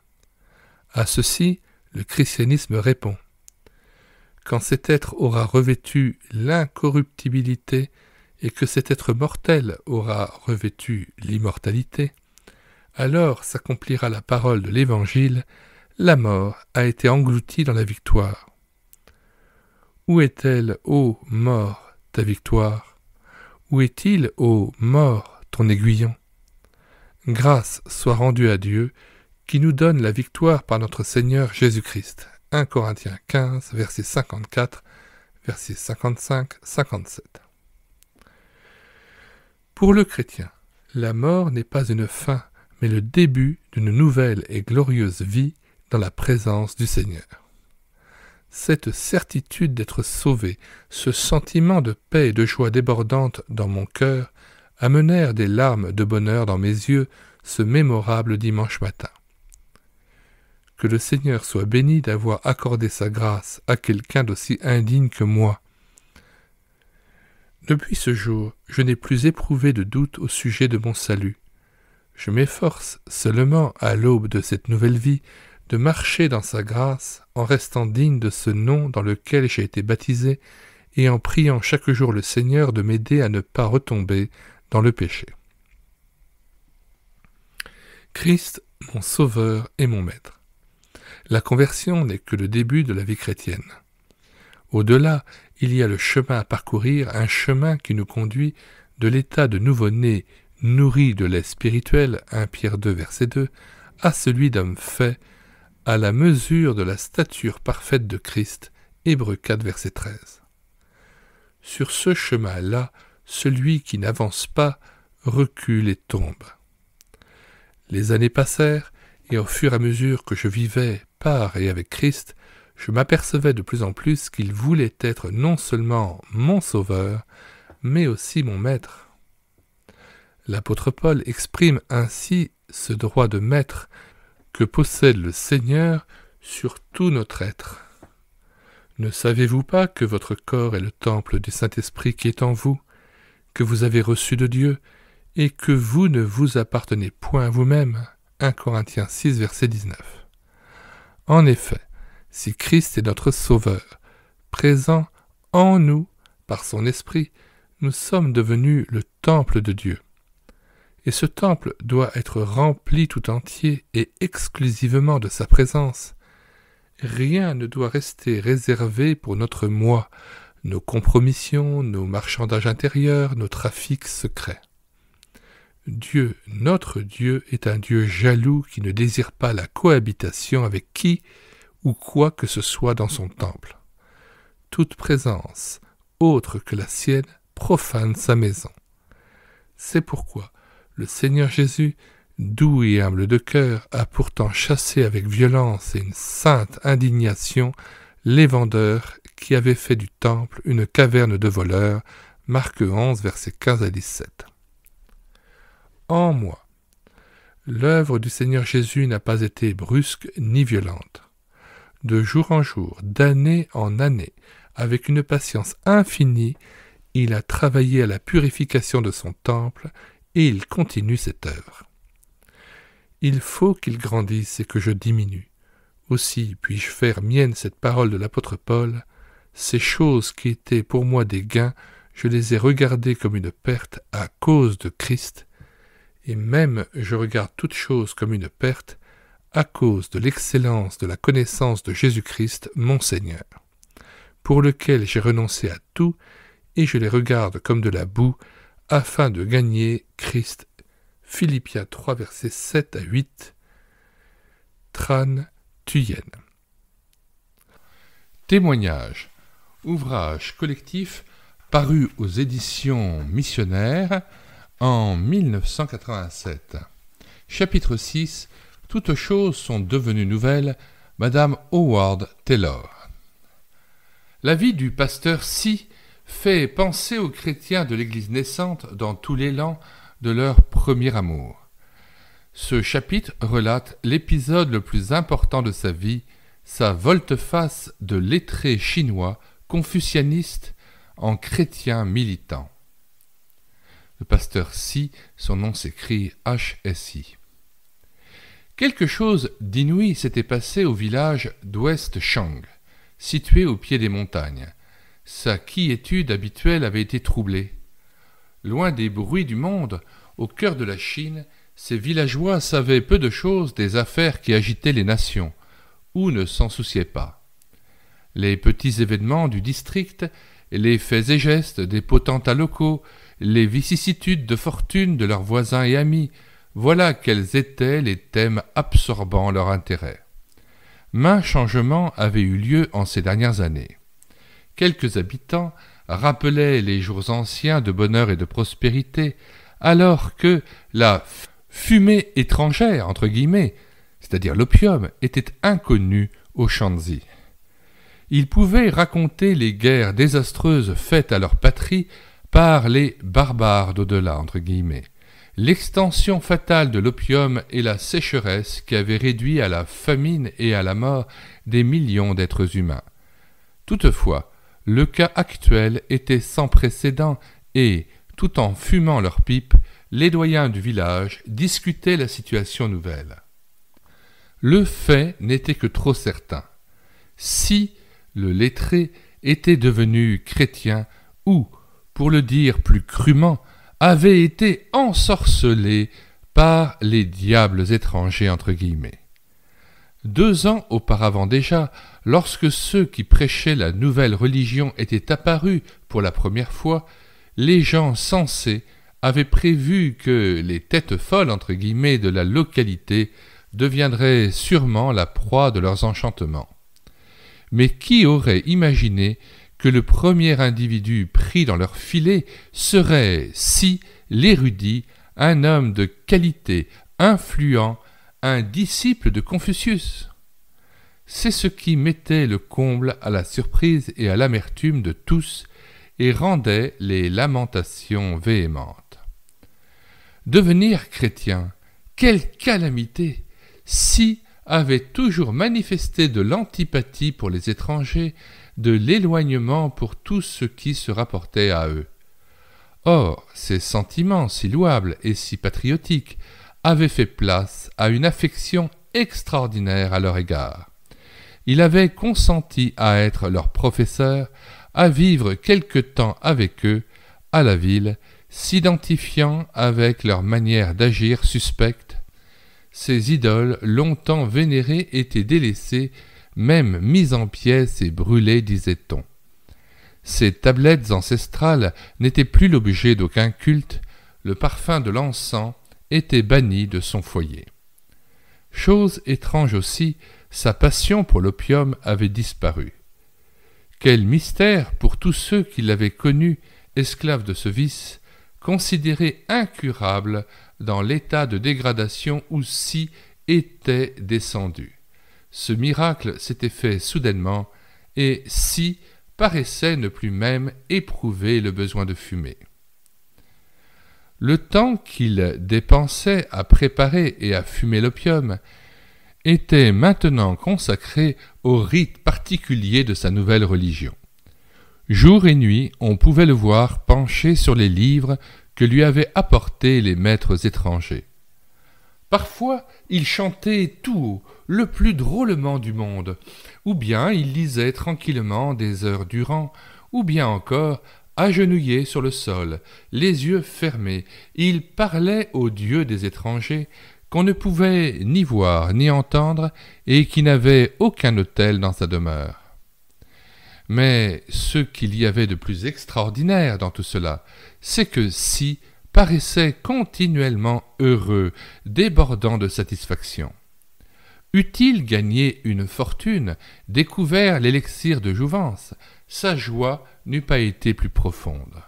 Speaker 1: À ceci, le christianisme répond. Quand cet être aura revêtu l'incorruptibilité et que cet être mortel aura revêtu l'immortalité, alors s'accomplira la parole de l'Évangile, la mort a été engloutie dans la victoire. Où est-elle, ô mort, ta victoire? Où est-il, ô mort, ton aiguillon? Grâce soit rendue à Dieu, qui nous donne la victoire par notre Seigneur Jésus-Christ. 1 Corinthiens 15, verset 54, verset 55-57. Pour le chrétien, la mort n'est pas une fin, mais le début d'une nouvelle et glorieuse vie dans la présence du Seigneur. Cette certitude d'être sauvé, ce sentiment de paix et de joie débordante dans mon cœur, amenèrent des larmes de bonheur dans mes yeux ce mémorable dimanche matin. Que le Seigneur soit béni d'avoir accordé sa grâce à quelqu'un d'aussi indigne que moi. Depuis ce jour, je n'ai plus éprouvé de doute au sujet de mon salut. Je m'efforce seulement, à l'aube de cette nouvelle vie, de marcher dans sa grâce en restant digne de ce nom dans lequel j'ai été baptisé et en priant chaque jour le Seigneur de m'aider à ne pas retomber dans le péché. Christ, mon Sauveur et mon Maître. La conversion n'est que le début de la vie chrétienne. Au-delà, il y a le chemin à parcourir, un chemin qui nous conduit de l'état de nouveau-né nourri de lait spirituel, 1 Pierre 2, verset 2, à celui d'homme fait, à la mesure de la stature parfaite de Christ, Hébreux 4, verset 13. Sur ce chemin-là, celui qui n'avance pas recule et tombe. Les années passèrent, et au fur et à mesure que je vivais par et avec Christ, je m'apercevais de plus en plus qu'il voulait être non seulement mon Sauveur, mais aussi mon Maître. L'apôtre Paul exprime ainsi ce droit de maître que possède le Seigneur sur tout notre être. Ne savez-vous pas que votre corps est le temple du Saint-Esprit qui est en vous, que vous avez reçu de Dieu, et que vous ne vous appartenez point à vous-même? 1 Corinthiens 6, verset 19. En effet, si Christ est notre Sauveur, présent en nous par son Esprit, nous sommes devenus le temple de Dieu. Et ce temple doit être rempli tout entier et exclusivement de sa présence. Rien ne doit rester réservé pour notre moi, nos compromissions, nos marchandages intérieurs, nos trafics secrets. Dieu, notre Dieu, est un Dieu jaloux qui ne désire pas la cohabitation avec qui ou quoi que ce soit dans son temple. Toute présence autre que la sienne profane sa maison. C'est pourquoi le Seigneur Jésus, doux et humble de cœur, a pourtant chassé avec violence et une sainte indignation les vendeurs qui avaient fait du temple une caverne de voleurs. Marc 11, versets 15 à 17. en moi. L'œuvre du Seigneur Jésus n'a pas été brusque ni violente. De jour en jour, d'année en année, avec une patience infinie, il a travaillé à la purification de son temple et il continue cette œuvre. Il faut qu'il grandisse et que je diminue. Aussi puis-je faire mienne cette parole de l'apôtre Paul. Ces choses qui étaient pour moi des gains, je les ai regardées comme une perte à cause de Christ, et même je regarde toutes choses comme une perte à cause de l'excellence de la connaissance de Jésus-Christ, mon Seigneur, pour lequel j'ai renoncé à tout, et je les regarde comme de la boue, afin de gagner Christ. Philippiens 3, versets 7 à 8. Tran Thuyen. Témoignage. Ouvrage collectif paru aux éditions Missionnaires en 1987. Chapitre 6. Toutes choses sont devenues nouvelles. Madame Howard Taylor. La vie du pasteur Si fait penser aux chrétiens de l'Église naissante dans tout l'élan de leur premier amour. Ce chapitre relate l'épisode le plus important de sa vie, sa volte-face de lettré chinois confucianiste en chrétien militant. Le pasteur Si, son nom s'écrit H-S-I. Quelque chose d'inouï s'était passé au village d'Ouest Chang, situé au pied des montagnes. Sa quiétude habituelle avait été troublée. Loin des bruits du monde, au cœur de la Chine, ces villageois savaient peu de choses des affaires qui agitaient les nations, ou ne s'en souciaient pas. Les petits événements du district, les faits et gestes des potentats locaux, les vicissitudes de fortune de leurs voisins et amis, voilà quels étaient les thèmes absorbant leur intérêt. Maints changements avaient eu lieu en ces dernières années. Quelques habitants rappelaient les jours anciens de bonheur et de prospérité, alors que la fumée étrangère, entre guillemets, c'est-à-dire l'opium, était inconnue aux Shanxi. Ils pouvaient raconter les guerres désastreuses faites à leur patrie par les barbares d'au-delà, entre guillemets, l'extension fatale de l'opium et la sécheresse qui avaient réduit à la famine et à la mort des millions d'êtres humains. Toutefois, le cas actuel était sans précédent et, tout en fumant leurs pipes, les doyens du village discutaient la situation nouvelle. Le fait n'était que trop certain. Si le lettré était devenu chrétien ou, pour le dire plus crûment, avait été ensorcelé par les diables étrangers entre guillemets. 2 ans auparavant déjà, lorsque ceux qui prêchaient la nouvelle religion étaient apparus pour la première fois, les gens sensés avaient prévu que les têtes folles entre guillemets de la localité deviendraient sûrement la proie de leurs enchantements. Mais qui aurait imaginé que le premier individu pris dans leur filet serait Si l'érudit, un homme de qualité, influent, un disciple de Confucius? C'est ce qui mettait le comble à la surprise et à l'amertume de tous et rendait les lamentations véhémentes. Devenir chrétien, quelle calamité! Si avait toujours manifesté de l'antipathie pour les étrangers, de l'éloignement pour tout ce qui se rapportait à eux. Or, ces sentiments si louables et si patriotiques avaient fait place à une affection extraordinaire à leur égard. Il avait consenti à être leur professeur, à vivre quelque temps avec eux, à la ville, s'identifiant avec leur manière d'agir suspecte. Ces idoles longtemps vénérées étaient délaissées, même mises en pièces et brûlées, disait-on. Ces tablettes ancestrales n'étaient plus l'objet d'aucun culte, le parfum de l'encens était banni de son foyer. Chose étrange aussi, sa passion pour l'opium avait disparu. Quel mystère pour tous ceux qui l'avaient connu, esclave de ce vice, considéré incurable dans l'état de dégradation où Si était descendu. Ce miracle s'était fait soudainement, et Si paraissait ne plus même éprouver le besoin de fumer. Le temps qu'il dépensait à préparer et à fumer l'opium était maintenant consacré au rite particulier de sa nouvelle religion. Jour et nuit, on pouvait le voir penché sur les livres que lui avaient apportés les maîtres étrangers. Parfois, il chantait tout haut, le plus drôlement du monde, ou bien il lisait tranquillement des heures durant, ou bien encore, agenouillé sur le sol, les yeux fermés, il parlait aux dieux des étrangers qu'on ne pouvait ni voir ni entendre et qui n'avaient aucun autel dans sa demeure. Mais ce qu'il y avait de plus extraordinaire dans tout cela, c'est que Si paraissait continuellement heureux, débordant de satisfaction. Eût-il gagné une fortune, découvert l'élixir de jouvence, sa joie n'eût pas été plus profonde.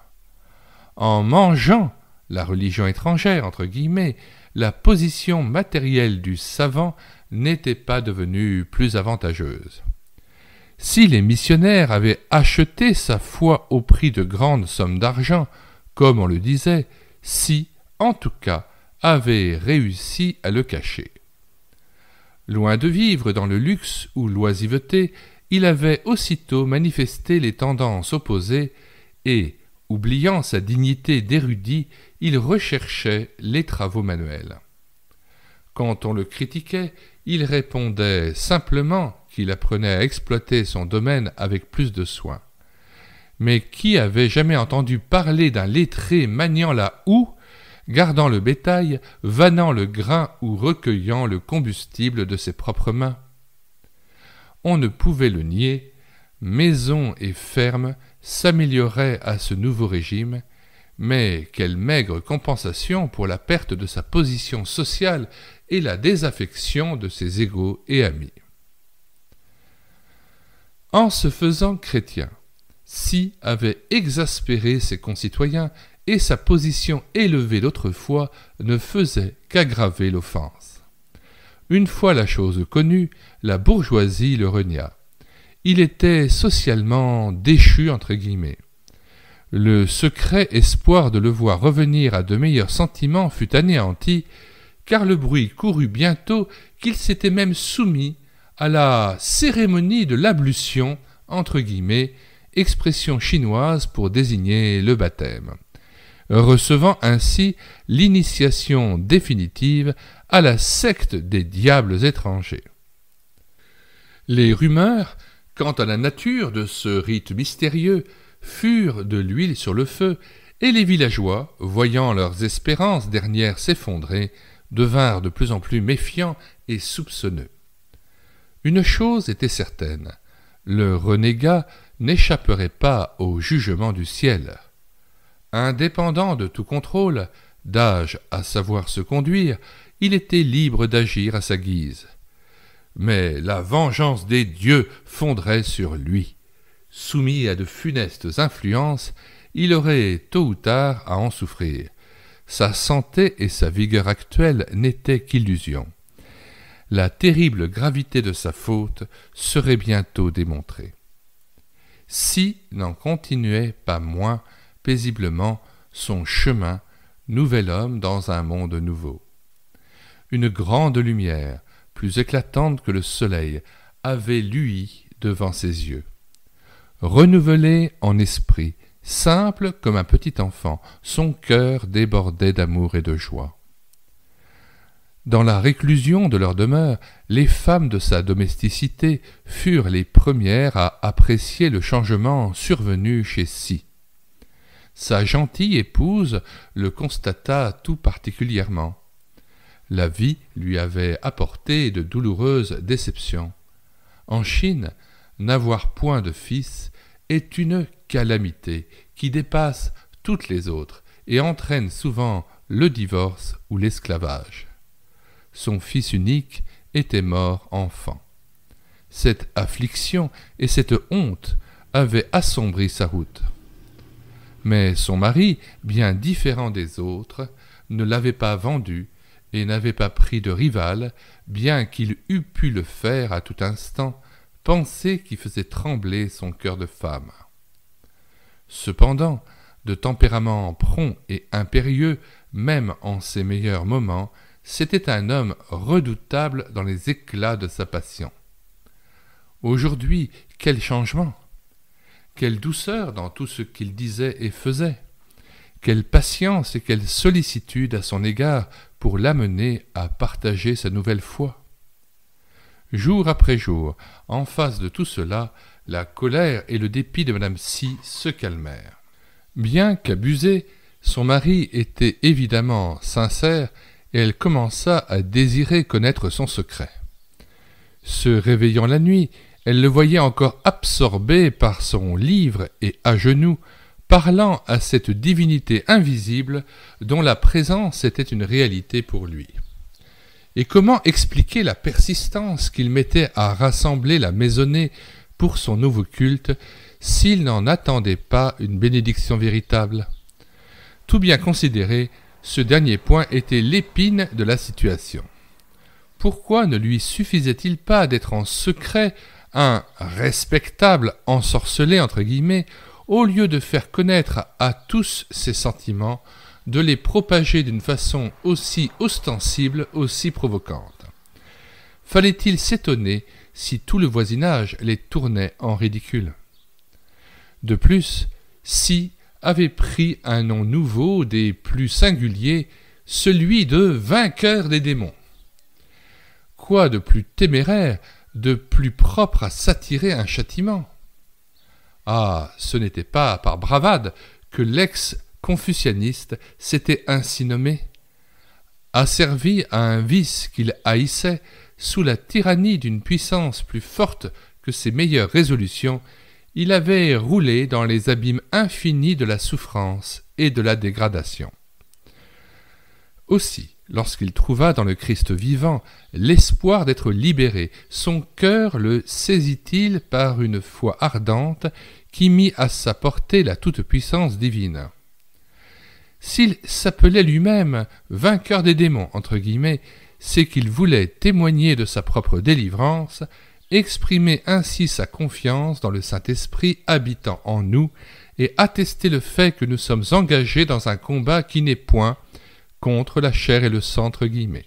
Speaker 1: En mangeant la religion étrangère, entre guillemets, la position matérielle du savant n'était pas devenue plus avantageuse. Si les missionnaires avaient acheté sa foi au prix de grandes sommes d'argent, comme on le disait, Si, en tout cas, avait réussi à le cacher. Loin de vivre dans le luxe ou l'oisiveté, il avait aussitôt manifesté les tendances opposées et, oubliant sa dignité d'érudit, il recherchait les travaux manuels. Quand on le critiquait, il répondait simplement qu'il apprenait à exploiter son domaine avec plus de soin. Mais qui avait jamais entendu parler d'un lettré maniant la houe, gardant le bétail, vannant le grain ou recueillant le combustible de ses propres mains? On ne pouvait le nier, maison et ferme s'amélioraient à ce nouveau régime, mais quelle maigre compensation pour la perte de sa position sociale et la désaffection de ses égaux et amis. En se faisant chrétien, Si avait exaspéré ses concitoyens et sa position élevée d'autrefois ne faisait qu'aggraver l'offense. Une fois la chose connue, la bourgeoisie le renia. Il était socialement déchu entre guillemets. Le secret espoir de le voir revenir à de meilleurs sentiments fut anéanti, car le bruit courut bientôt qu'il s'était même soumis à la cérémonie de l'ablution entre guillemets, expression chinoise pour désigner le baptême, recevant ainsi l'initiation définitive à la secte des diables étrangers. Les rumeurs quant à la nature de ce rite mystérieux furent de l'huile sur le feu, et les villageois, voyant leurs espérances dernières s'effondrer, devinrent de plus en plus méfiants et soupçonneux. Une chose était certaine, le renégat n'échapperait pas au jugement du ciel. Indépendant de tout contrôle, d'âge à savoir se conduire, il était libre d'agir à sa guise. Mais la vengeance des dieux fondrait sur lui. Soumis à de funestes influences, il aurait tôt ou tard à en souffrir. Sa santé et sa vigueur actuelle n'étaient qu'illusions. La terrible gravité de sa faute serait bientôt démontrée. Si n'en continuait pas moins paisiblement son chemin, nouvel homme dans un monde nouveau. Une grande lumière, plus éclatante que le soleil, avait lui devant ses yeux. Renouvelé en esprit, simple comme un petit enfant, son cœur débordait d'amour et de joie. Dans la réclusion de leur demeure, les femmes de sa domesticité furent les premières à apprécier le changement survenu chez Si. Sa gentille épouse le constata tout particulièrement. La vie lui avait apporté de douloureuses déceptions. En Chine, n'avoir point de fils est une calamité qui dépasse toutes les autres et entraîne souvent le divorce ou l'esclavage. Son fils unique était mort enfant. Cette affliction et cette honte avaient assombri sa route. Mais son mari, bien différent des autres, ne l'avait pas vendu et n'avait pas pris de rival, bien qu'il eût pu le faire à tout instant, pensée qui faisait trembler son cœur de femme. Cependant, de tempérament prompt et impérieux, même en ses meilleurs moments, c'était un homme redoutable dans les éclats de sa passion. Aujourd'hui, quel changement! Quelle douceur dans tout ce qu'il disait et faisait! Quelle patience et quelle sollicitude à son égard pour l'amener à partager sa nouvelle foi! Jour après jour, en face de tout cela, la colère et le dépit de Madame C se calmèrent. Bien qu'abusée, son mari était évidemment sincère et elle commença à désirer connaître son secret. Se réveillant la nuit, elle le voyait encore absorbé par son livre et à genoux, parlant à cette divinité invisible dont la présence était une réalité pour lui. Et comment expliquer la persistance qu'il mettait à rassembler la maisonnée pour son nouveau culte s'il n'en attendait pas une bénédiction véritable? Tout bien considéré, ce dernier point était l'épine de la situation. Pourquoi ne lui suffisait-il pas d'être en secret un respectable ensorcelé entre guillemets, au lieu de faire connaître à tous ses sentiments, de les propager d'une façon aussi ostensible, aussi provocante? Fallait-il s'étonner si tout le voisinage les tournait en ridicule? De plus, Si avait pris un nom nouveau des plus singuliers, celui de vainqueur des démons. Quoi de plus téméraire, de plus propre à s'attirer un châtiment? Ah, ce n'était pas par bravade que l'ex-confucianiste s'était ainsi nommé. Asservi à un vice qu'il haïssait, sous la tyrannie d'une puissance plus forte que ses meilleures résolutions, il avait roulé dans les abîmes infinis de la souffrance et de la dégradation. Aussi, lorsqu'il trouva dans le Christ vivant l'espoir d'être libéré, son cœur le saisit-il par une foi ardente qui mit à sa portée la toute-puissance divine. S'il s'appelait lui-même « vainqueur des démons », entre guillemets, c'est qu'il voulait témoigner de sa propre délivrance, exprimer ainsi sa confiance dans le Saint-Esprit habitant en nous et attester le fait que nous sommes engagés dans un combat qui n'est point contre la chair et le sang, entre guillemets.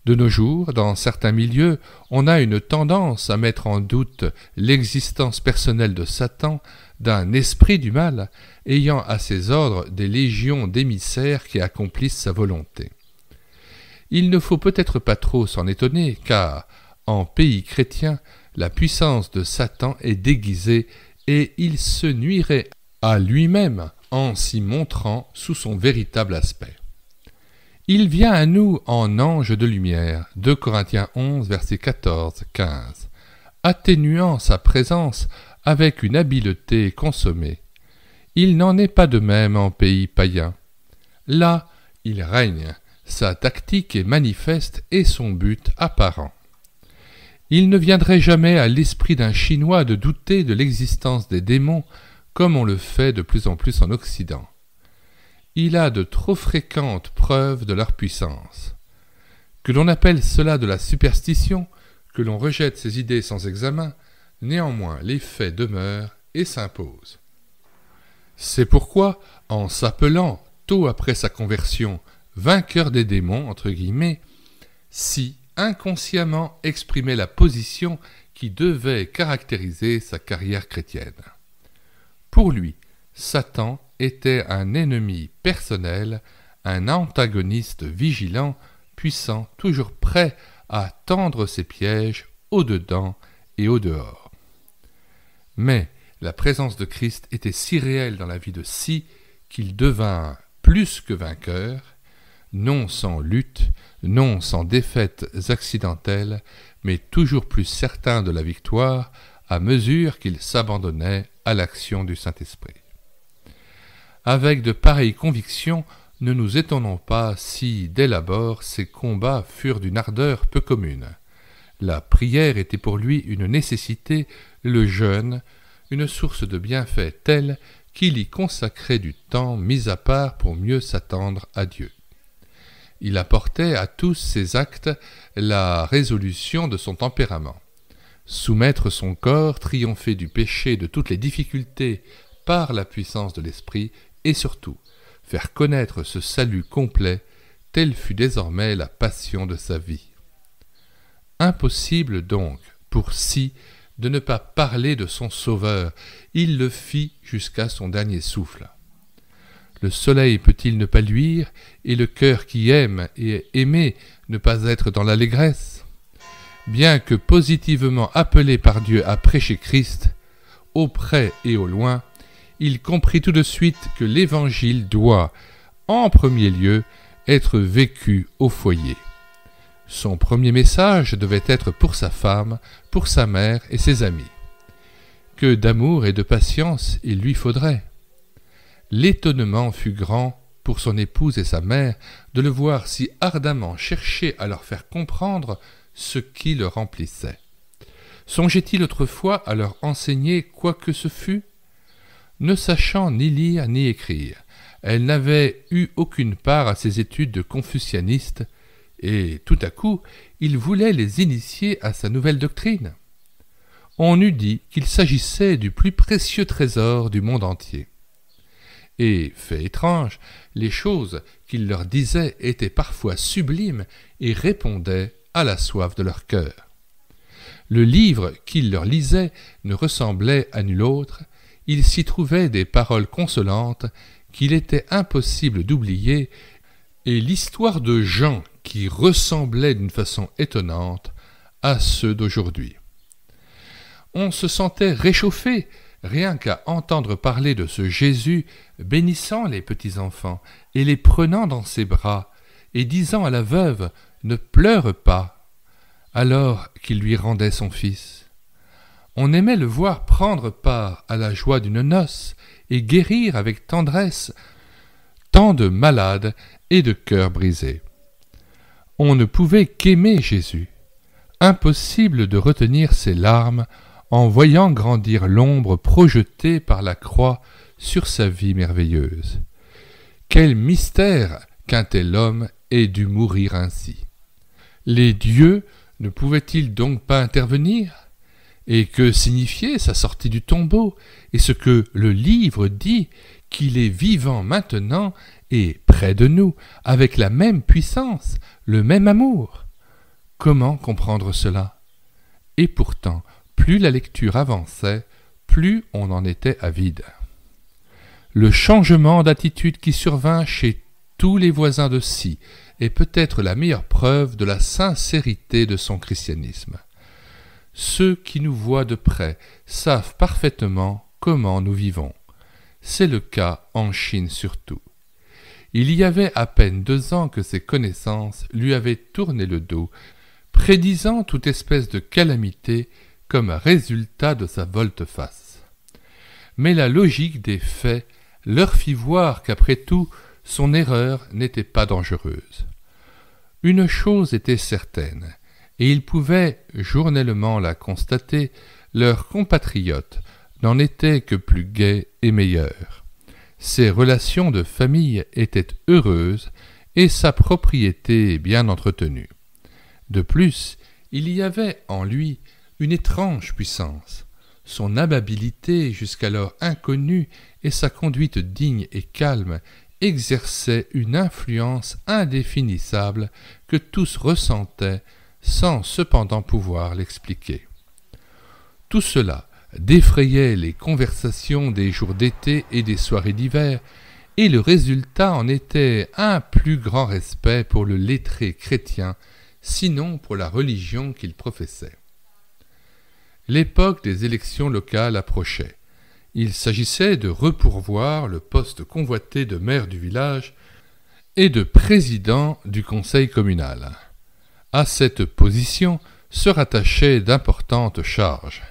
Speaker 1: De nos jours, dans certains milieux, on a une tendance à mettre en doute l'existence personnelle de Satan, d'un esprit du mal, ayant à ses ordres des légions d'émissaires qui accomplissent sa volonté. Il ne faut peut-être pas trop s'en étonner, car, en pays chrétien, la puissance de Satan est déguisée et il se nuirait à lui-même en s'y montrant sous son véritable aspect. Il vient à nous en ange de lumière, 2 Corinthiens 11, versets 14-15, atténuant sa présence avec une habileté consommée. Il n'en est pas de même en pays païen. Là, il règne, sa tactique est manifeste et son but apparent. Il ne viendrait jamais à l'esprit d'un Chinois de douter de l'existence des démons comme on le fait de plus en plus en Occident. Il a de trop fréquentes preuves de leur puissance. Que l'on appelle cela de la superstition, que l'on rejette ces idées sans examen, néanmoins les faits demeurent et s'imposent. C'est pourquoi, en s'appelant, tôt après sa conversion, vainqueur des démons, entre guillemets, Si inconsciemment exprimait la position qui devait caractériser sa carrière chrétienne. Pour lui, Satan était un ennemi personnel, un antagoniste vigilant, puissant, toujours prêt à tendre ses pièges au-dedans et au-dehors. Mais la présence de Christ était si réelle dans la vie de Si qu'il devint plus que vainqueur, non sans lutte, non sans défaites accidentelles, mais toujours plus certain de la victoire à mesure qu'il s'abandonnait à l'action du Saint-Esprit. Avec de pareilles convictions, ne nous étonnons pas si, dès l'abord, ces combats furent d'une ardeur peu commune. La prière était pour lui une nécessité, le jeûne, une source de bienfaits telle qu'il y consacrait du temps mis à part pour mieux s'attendre à Dieu. Il apportait à tous ses actes la résolution de son tempérament. Soumettre son corps, triompher du péché et de toutes les difficultés par la puissance de l'esprit, et surtout, faire connaître ce salut complet, telle fut désormais la passion de sa vie. Impossible donc, pour Si, de ne pas parler de son Sauveur, il le fit jusqu'à son dernier souffle. Le soleil peut-il ne pas luire, et le cœur qui aime et aimé ne pas être dans l'allégresse? Bien que positivement appelé par Dieu à prêcher Christ, au près et au loin, il comprit tout de suite que l'Évangile doit, en premier lieu, être vécu au foyer. Son premier message devait être pour sa femme, pour sa mère et ses amis. Que d'amour et de patience il lui faudrait! L'étonnement fut grand pour son épouse et sa mère de le voir si ardemment chercher à leur faire comprendre ce qui le remplissait. Songeait-il autrefois à leur enseigner quoi que ce fût? Ne sachant ni lire ni écrire, elle n'avait eu aucune part à ses études de confucianiste, et tout à coup, il voulait les initier à sa nouvelle doctrine. On eût dit qu'il s'agissait du plus précieux trésor du monde entier. Et, fait étrange, les choses qu'il leur disait étaient parfois sublimes et répondaient à la soif de leur cœur. Le livre qu'il leur lisait ne ressemblait à nul autre, il s'y trouvait des paroles consolantes qu'il était impossible d'oublier, et l'histoire de gens qui ressemblaient d'une façon étonnante à ceux d'aujourd'hui. On se sentait réchauffé rien qu'à entendre parler de ce Jésus bénissant les petits-enfants et les prenant dans ses bras et disant à la veuve « Ne pleure pas » alors qu'il lui rendait son fils. On aimait le voir prendre part à la joie d'une noce et guérir avec tendresse tant de malades et de cœurs brisés. On ne pouvait qu'aimer Jésus. Impossible de retenir ses larmes en voyant grandir l'ombre projetée par la croix sur sa vie merveilleuse. Quel mystère qu'un tel homme ait dû mourir ainsi! Les dieux ne pouvaient-ils donc pas intervenir? Et que signifiait sa sortie du tombeau, et ce que le livre dit, qu'il est vivant maintenant et près de nous, avec la même puissance, le même amour? Comment comprendre cela? Et pourtant, plus la lecture avançait, plus on en était avide. Le changement d'attitude qui survint chez tous les voisins de Si est peut-être la meilleure preuve de la sincérité de son christianisme. Ceux qui nous voient de près savent parfaitement comment nous vivons. C'est le cas en Chine surtout. Il y avait à peine 2 ans que ses connaissances lui avaient tourné le dos, prédisant toute espèce de calamité comme résultat de sa volte-face. Mais la logique des faits leur fit voir qu'après tout, son erreur n'était pas dangereuse. Une chose était certaine, et ils pouvaient journellement la constater, leurs compatriotes n'en étaient que plus gais et meilleurs. Ses relations de famille étaient heureuses et sa propriété bien entretenue. De plus, il y avait en lui une étrange puissance. Son amabilité jusqu'alors inconnue et sa conduite digne et calme exerçaient une influence indéfinissable que tous ressentaient sans cependant pouvoir l'expliquer. Tout cela défrayait les conversations des jours d'été et des soirées d'hiver, et le résultat en était un plus grand respect pour le lettré chrétien, sinon pour la religion qu'il professait. L'époque des élections locales approchait. Il s'agissait de repourvoir le poste convoité de maire du village et de président du conseil communal. À cette position se rattachaient d'importantes charges.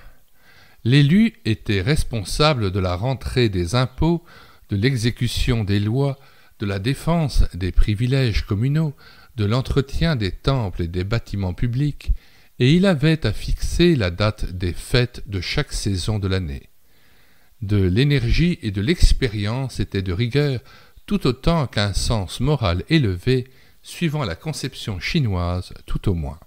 Speaker 1: L'élu était responsable de la rentrée des impôts, de l'exécution des lois, de la défense des privilèges communaux, de l'entretien des temples et des bâtiments publics, et il avait à fixer la date des fêtes de chaque saison de l'année. De l'énergie et de l'expérience était de rigueur, tout autant qu'un sens moral élevé, suivant la conception chinoise tout au moins.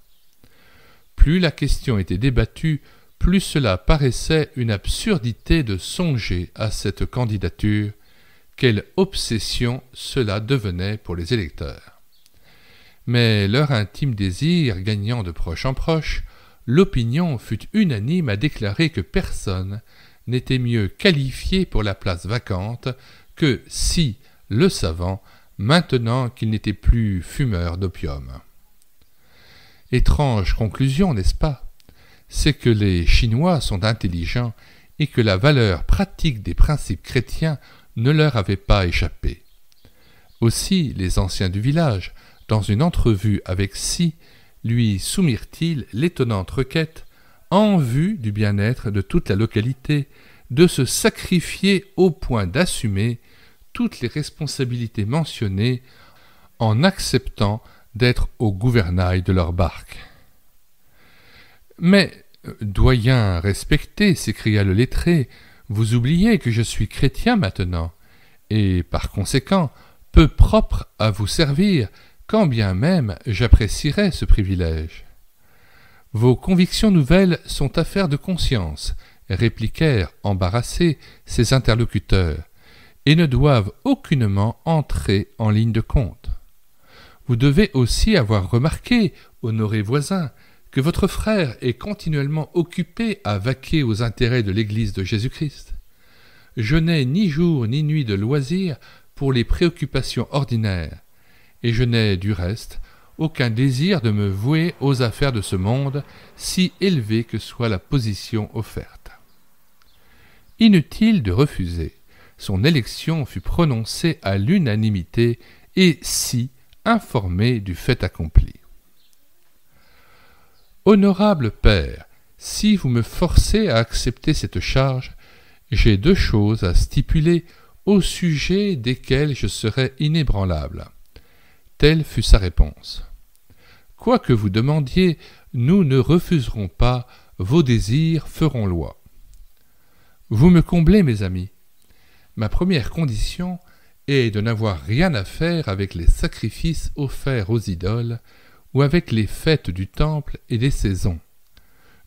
Speaker 1: Plus la question était débattue, plus cela paraissait une absurdité de songer à cette candidature, quelle obsession cela devenait pour les électeurs. Mais leur intime désir gagnant de proche en proche, l'opinion fut unanime à déclarer que personne n'était mieux qualifié pour la place vacante que Si, le savant, maintenant qu'il n'était plus fumeur d'opium. Étrange conclusion, n'est-ce pas? C'est que les Chinois sont intelligents et que la valeur pratique des principes chrétiens ne leur avait pas échappé. Aussi, les anciens du village, dans une entrevue avec Si, lui soumirent-ils l'étonnante requête, en vue du bien-être de toute la localité, de se sacrifier au point d'assumer toutes les responsabilités mentionnées en acceptant d'être au gouvernail de leur barque. « Mais, doyen respecté, s'écria le lettré, vous oubliez que je suis chrétien maintenant, et par conséquent peu propre à vous servir, quand bien même j'apprécierais ce privilège. Vos convictions nouvelles sont affaires de conscience, répliquèrent embarrassés ses interlocuteurs, et ne doivent aucunement entrer en ligne de compte. Vous devez aussi avoir remarqué, honoré voisin, que votre frère est continuellement occupé à vaquer aux intérêts de l'Église de Jésus-Christ. Je n'ai ni jour ni nuit de loisir pour les préoccupations ordinaires, et je n'ai, du reste, aucun désir de me vouer aux affaires de ce monde, si élevée que soit la position offerte. Inutile de refuser. Son élection fut prononcée à l'unanimité et Si informé du fait accompli. Honorable Père, si vous me forcez à accepter cette charge, j'ai 2 choses à stipuler au sujet desquelles je serai inébranlable. Telle fut sa réponse. Quoi que vous demandiez, nous ne refuserons pas, vos désirs feront loi. Vous me comblez, mes amis. Ma première condition est de n'avoir rien à faire avec les sacrifices offerts aux idoles ou avec les fêtes du temple et des saisons.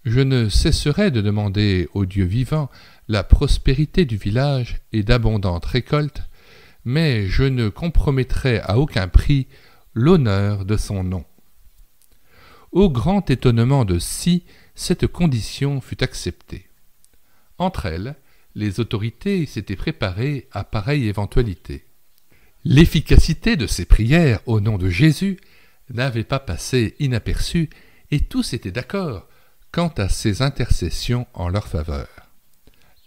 Speaker 1: Je ne cesserai de demander au Dieu vivant la prospérité du village et d'abondantes récoltes, mais je ne compromettrai à aucun prix l'honneur de son nom. Au grand étonnement de Si, cette condition fut acceptée. Entre elles, les autorités s'étaient préparées à pareille éventualité. L'efficacité de ces prières au nom de Jésus n'avait pas passé inaperçue et tous étaient d'accord quant à ses intercessions en leur faveur.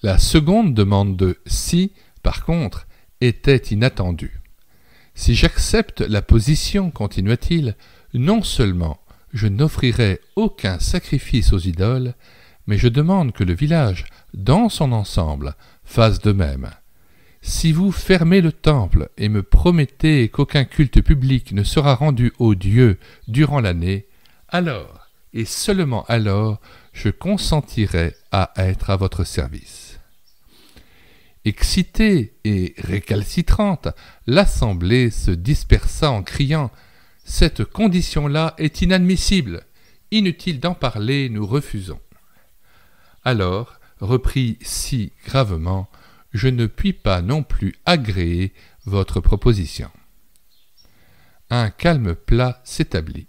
Speaker 1: La seconde demande de Si, par contre, était inattendue. « Si j'accepte la position, continua-t-il, non seulement je n'offrirai aucun sacrifice aux idoles, mais je demande que le village, dans son ensemble, fasse de même. Si vous fermez le temple et me promettez qu'aucun culte public ne sera rendu aux dieux durant l'année, alors, et seulement alors, je consentirai à être à votre service. » Excitée et récalcitrante, l'assemblée se dispersa en criant « Cette condition-là est inadmissible. Inutile d'en parler, nous refusons. » Alors, reprit Si gravement, « Je ne puis pas non plus agréer votre proposition. » Un calme plat s'établit.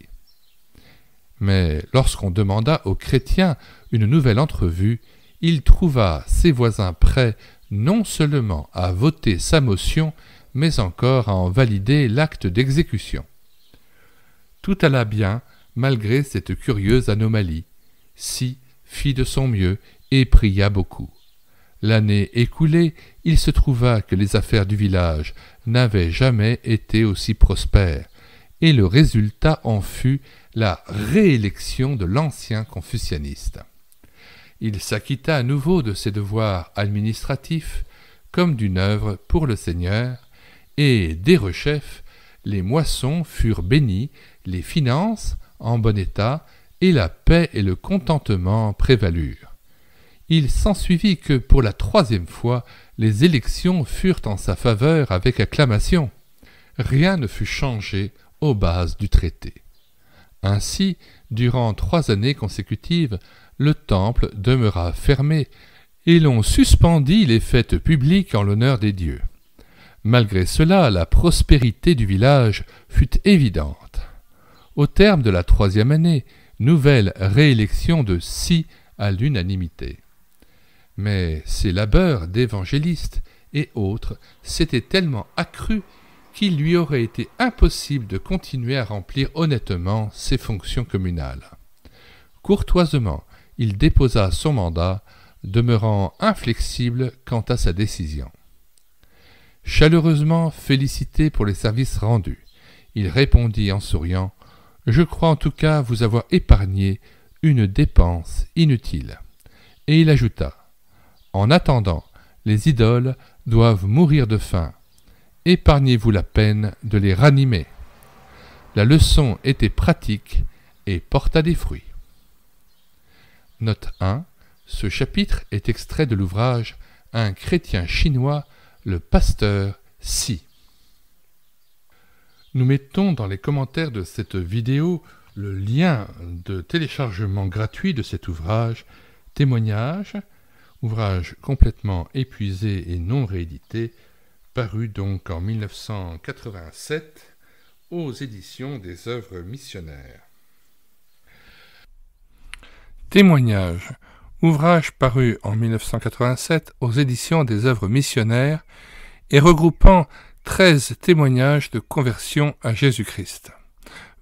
Speaker 1: Mais lorsqu'on demanda au chrétien une nouvelle entrevue, il trouva ses voisins prêts non seulement à voter sa motion, mais encore à en valider l'acte d'exécution. Tout alla bien, malgré cette curieuse anomalie. Si fit de son mieux et pria beaucoup. L'année écoulée, il se trouva que les affaires du village n'avaient jamais été aussi prospères, et le résultat en fut la réélection de l'ancien confucianiste. Il s'acquitta à nouveau de ses devoirs administratifs, comme d'une œuvre pour le Seigneur, et, derechef, les moissons furent bénies, les finances en bon état, et la paix et le contentement prévalurent. Il s'ensuivit que, pour la 3e fois, les élections furent en sa faveur avec acclamation. Rien ne fut changé aux bases du traité. Ainsi, durant 3 années consécutives, le temple demeura fermé, et l'on suspendit les fêtes publiques en l'honneur des dieux.
Speaker 2: Malgré cela, la prospérité du village fut évidente. Au terme de la 3e année, nouvelle réélection de Si à l'unanimité. Mais ses labeurs d'évangéliste et autres s'étaient tellement accrus qu'il lui aurait été impossible de continuer à remplir honnêtement ses fonctions communales. Courtoisement, il déposa son mandat, demeurant inflexible quant à sa décision. Chaleureusement félicité pour les services rendus, il répondit en souriant « Je crois en tout cas vous avoir épargné une dépense inutile. » Et il ajouta « En attendant, les idoles doivent mourir de faim. Épargnez-vous la peine de les ranimer. » La leçon était pratique et porta des fruits. Note 1. Ce chapitre est extrait de l'ouvrage « Un chrétien chinois, le pasteur Si ». Nous mettons dans les commentaires de cette vidéo le lien de téléchargement gratuit de cet ouvrage, Témoignages, ouvrage complètement épuisé et non réédité, paru donc en 1987 aux éditions des Œuvres missionnaires.
Speaker 1: Témoignages, ouvrage paru en 1987 aux éditions des Œuvres missionnaires et regroupant 13 témoignages de conversion à Jésus-Christ,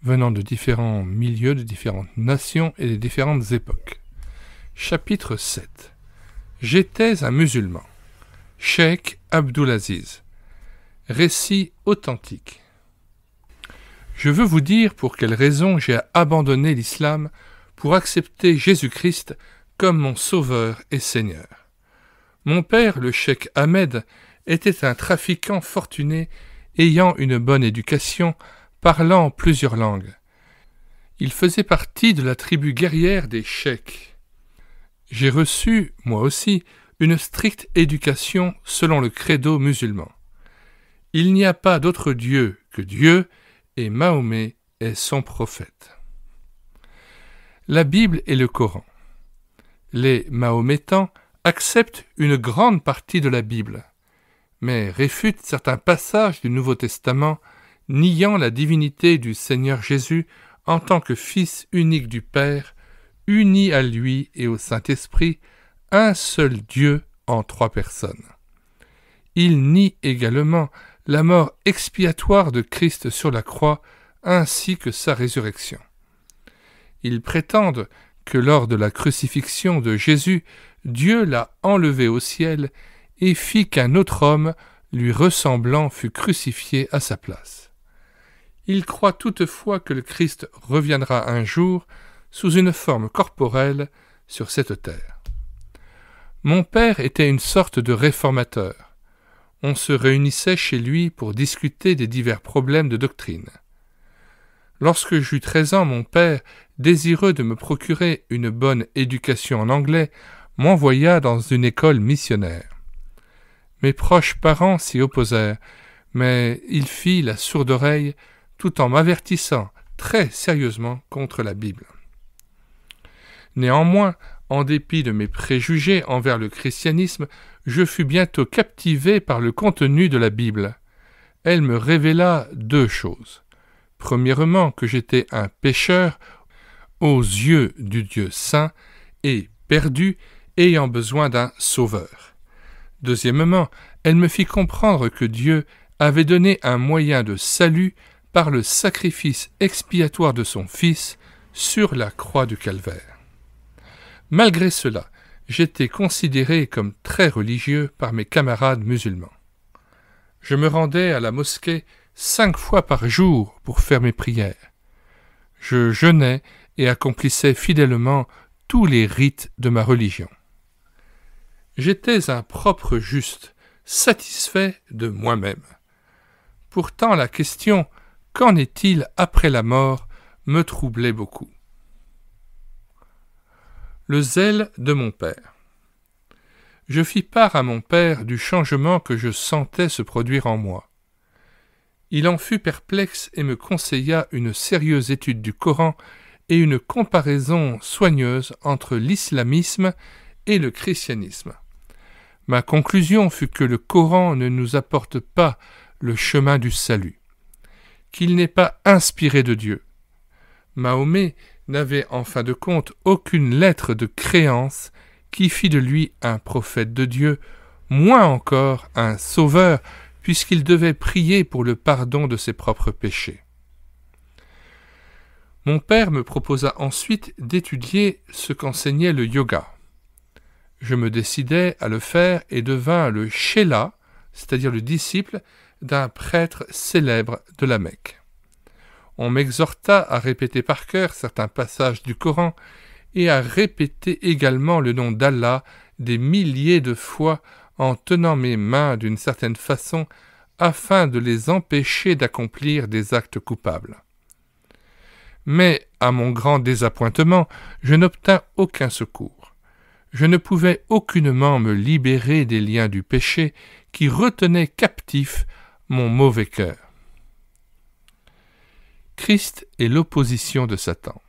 Speaker 1: venant de différents milieux, de différentes nations et de différentes époques. Chapitre 7. J'étais un musulman. Cheikh Abdulaziz. Récit authentique. Je veux vous dire pour quelle raison j'ai abandonné l'islam pour accepter Jésus-Christ comme mon sauveur et Seigneur. Mon père, le cheikh Ahmed, était un trafiquant fortuné ayant une bonne éducation, parlant plusieurs langues. Il faisait partie de la tribu guerrière des cheiks. J'ai reçu, moi aussi, une stricte éducation selon le credo musulman. Il n'y a pas d'autre Dieu que Dieu, et Mahomet est son prophète. La Bible et le Coran. Les Mahométans acceptent une grande partie de la Bible, mais réfutent certains passages du Nouveau Testament, niant la divinité du Seigneur Jésus en tant que Fils unique du Père, uni à lui et au Saint-Esprit, un seul Dieu en 3 personnes. Ils nient également la mort expiatoire de Christ sur la croix, ainsi que sa résurrection. Ils prétendent que lors de la crucifixion de Jésus, Dieu l'a enlevé au ciel et fit qu'un autre homme, lui ressemblant, fut crucifié à sa place. Ils croient toutefois que le Christ reviendra un jour sous une forme corporelle sur cette terre. Mon père était une sorte de réformateur. On se réunissait chez lui pour discuter des divers problèmes de doctrine. Lorsque j'eus 13 ans, mon père, désireux de me procurer une bonne éducation en anglais, m'envoya dans une école missionnaire. Mes proches parents s'y opposèrent, mais il fit la sourde oreille tout en m'avertissant très sérieusement contre la Bible. Néanmoins, en dépit de mes préjugés envers le christianisme, je fus bientôt captivé par le contenu de la Bible. Elle me révéla 2 choses. Premièrement, que j'étais un pécheur aux yeux du Dieu saint et perdu, ayant besoin d'un sauveur. Deuxièmement, elle me fit comprendre que Dieu avait donné un moyen de salut par le sacrifice expiatoire de son Fils sur la croix du Calvaire. Malgré cela, j'étais considéré comme très religieux par mes camarades musulmans. Je me rendais à la mosquée 5 fois par jour pour faire mes prières. Je jeûnais et accomplissais fidèlement tous les rites de ma religion. J'étais un propre juste, satisfait de moi-même. Pourtant la question « Qu'en est-il après la mort ?» me troublait beaucoup. Le zèle de mon père. Je fis part à mon père du changement que je sentais se produire en moi. Il en fut perplexe et me conseilla une sérieuse étude du Coran et une comparaison soigneuse entre l'islamisme et le christianisme. Ma conclusion fut que le Coran ne nous apporte pas le chemin du salut, qu'il n'est pas inspiré de Dieu. Mahomet n'avait en fin de compte aucune lettre de créance qui fit de lui un prophète de Dieu, moins encore un sauveur, puisqu'il devait prier pour le pardon de ses propres péchés. Mon père me proposa ensuite d'étudier ce qu'enseignait le yoga. Je me décidai à le faire et devins le chéla, c'est-à-dire le disciple d'un prêtre célèbre de la Mecque. On m'exhorta à répéter par cœur certains passages du Coran et à répéter également le nom d'Allah des milliers de fois en tenant mes mains d'une certaine façon afin de les empêcher d'accomplir des actes coupables. Mais, à mon grand désappointement, je n'obtins aucun secours. Je ne pouvais aucunement me libérer des liens du péché qui retenaient captif mon mauvais cœur. Christ est l'opposition de Satan.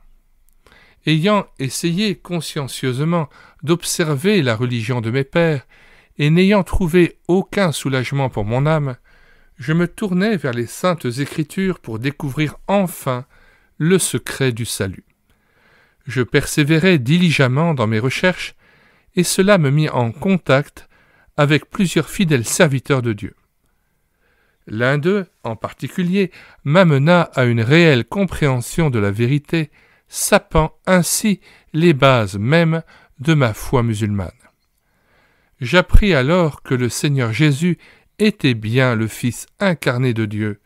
Speaker 1: Ayant essayé consciencieusement d'observer la religion de mes pères, et n'ayant trouvé aucun soulagement pour mon âme, je me tournai vers les saintes Écritures pour découvrir enfin le secret du salut. Je persévérai diligemment dans mes recherches, et cela me mit en contact avec plusieurs fidèles serviteurs de Dieu. L'un d'eux, en particulier, m'amena à une réelle compréhension de la vérité, sapant ainsi les bases mêmes de ma foi musulmane. J'appris alors que le Seigneur Jésus était bien le Fils incarné de Dieu,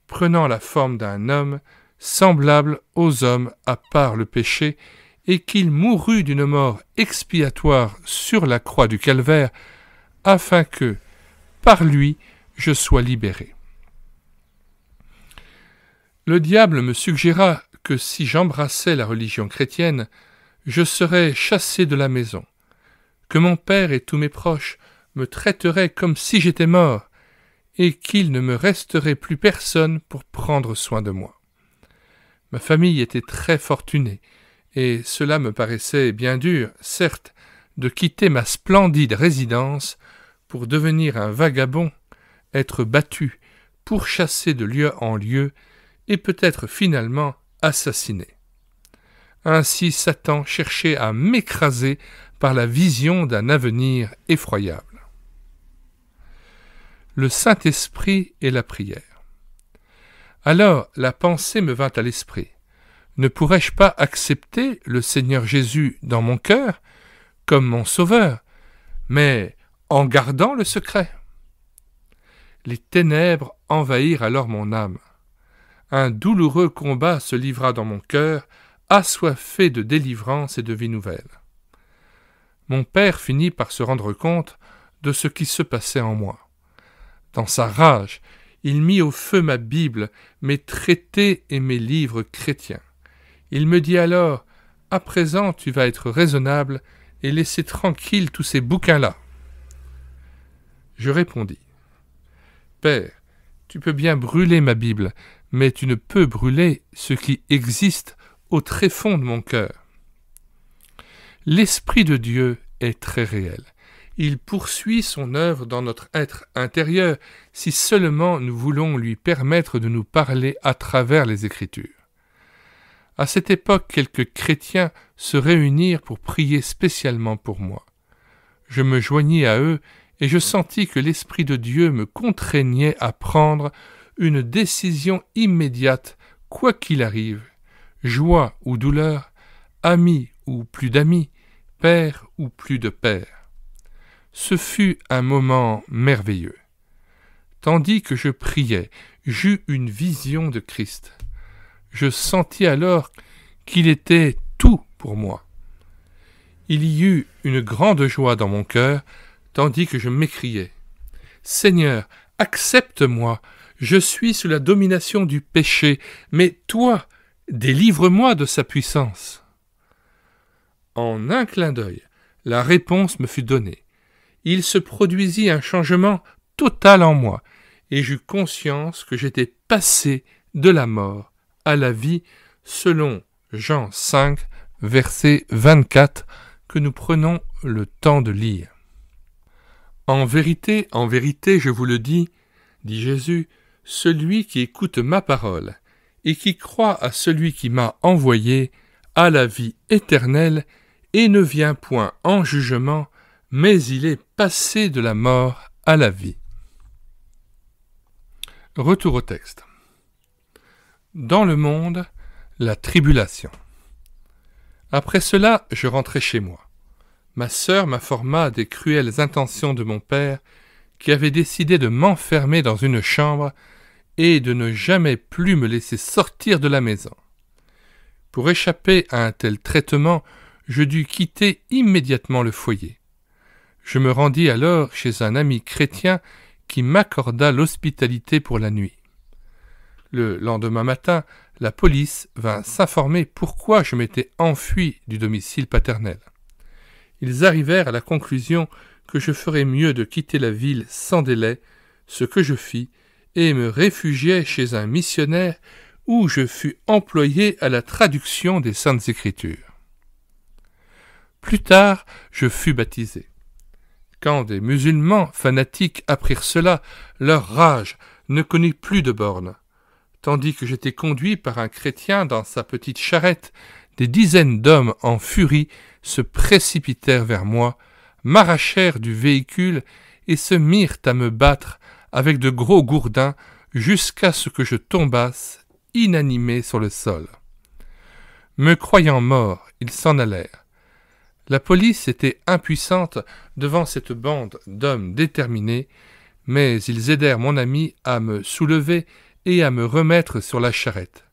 Speaker 1: prenant la forme d'un homme, semblable aux hommes à part le péché, et qu'il mourut d'une mort expiatoire sur la croix du calvaire, afin que, par lui, je sois libéré. Le diable me suggéra que si j'embrassais la religion chrétienne, je serais chassé de la maison, que mon père et tous mes proches me traiteraient comme si j'étais mort, et qu'il ne me resterait plus personne pour prendre soin de moi. Ma famille était très fortunée, et cela me paraissait bien dur, certes, de quitter ma splendide résidence pour devenir un vagabond, être battu, pourchassé de lieu en lieu, et peut-être finalement assassiné. Ainsi Satan cherchait à m'écraser par la vision d'un avenir effroyable. Le Saint-Esprit et la prière. Alors la pensée me vint à l'esprit. Ne pourrais-je pas accepter le Seigneur Jésus dans mon cœur comme mon Sauveur, mais en gardant le secret? Les ténèbres envahirent alors mon âme. Un douloureux combat se livra dans mon cœur, assoiffé de délivrance et de vie nouvelle. Mon père finit par se rendre compte de ce qui se passait en moi. Dans sa rage, il mit au feu ma Bible, mes traités et mes livres chrétiens. Il me dit alors « À présent, tu vas être raisonnable et laisser tranquille tous ces bouquins-là. » Je répondis « Père, tu peux bien brûler ma Bible, mais tu ne peux brûler ce qui existe au tréfonds de mon cœur. » L'Esprit de Dieu est très réel. Il poursuit son œuvre dans notre être intérieur si seulement nous voulons lui permettre de nous parler à travers les Écritures. À cette époque, quelques chrétiens se réunirent pour prier spécialement pour moi. Je me joignis à eux et je sentis que l'Esprit de Dieu me contraignait à prendre une décision immédiate, quoi qu'il arrive, joie ou douleur, amis ou plus d'amis, père ou plus de père. Ce fut un moment merveilleux. Tandis que je priais, j'eus une vision de Christ. Je sentis alors qu'il était tout pour moi. Il y eut une grande joie dans mon cœur, tandis que je m'écriais « Seigneur, accepte-moi, je suis sous la domination du péché, mais toi, délivre-moi de sa puissance. » En un clin d'œil, la réponse me fut donnée. Il se produisit un changement total en moi, et j'eus conscience que j'étais passé de la mort à la vie, selon Jean 5, verset 24, que nous prenons le temps de lire. En vérité, je vous le dis, dit Jésus, celui qui écoute ma parole et qui croit à celui qui m'a envoyé a la vie éternelle et ne vient point en jugement, mais il est passé de la mort à la vie. Retour au texte. Dans le monde, la tribulation. Après cela, je rentrai chez moi. Ma sœur m'informa des cruelles intentions de mon père, qui avait décidé de m'enfermer dans une chambre et de ne jamais plus me laisser sortir de la maison. Pour échapper à un tel traitement, je dus quitter immédiatement le foyer. Je me rendis alors chez un ami chrétien qui m'accorda l'hospitalité pour la nuit. Le lendemain matin, la police vint s'informer pourquoi je m'étais enfui du domicile paternel. Ils arrivèrent à la conclusion que je ferais mieux de quitter la ville sans délai, ce que je fis, et me réfugiai chez un missionnaire où je fus employé à la traduction des Saintes Écritures. Plus tard, je fus baptisé. Quand des musulmans fanatiques apprirent cela, leur rage ne connut plus de bornes. Tandis que j'étais conduit par un chrétien dans sa petite charrette, des dizaines d'hommes en furie se précipitèrent vers moi, m'arrachèrent du véhicule et se mirent à me battre avec de gros gourdins jusqu'à ce que je tombasse inanimé sur le sol. Me croyant mort, ils s'en allèrent. La police était impuissante devant cette bande d'hommes déterminés, mais ils aidèrent mon ami à me soulever et à me remettre sur la charrette.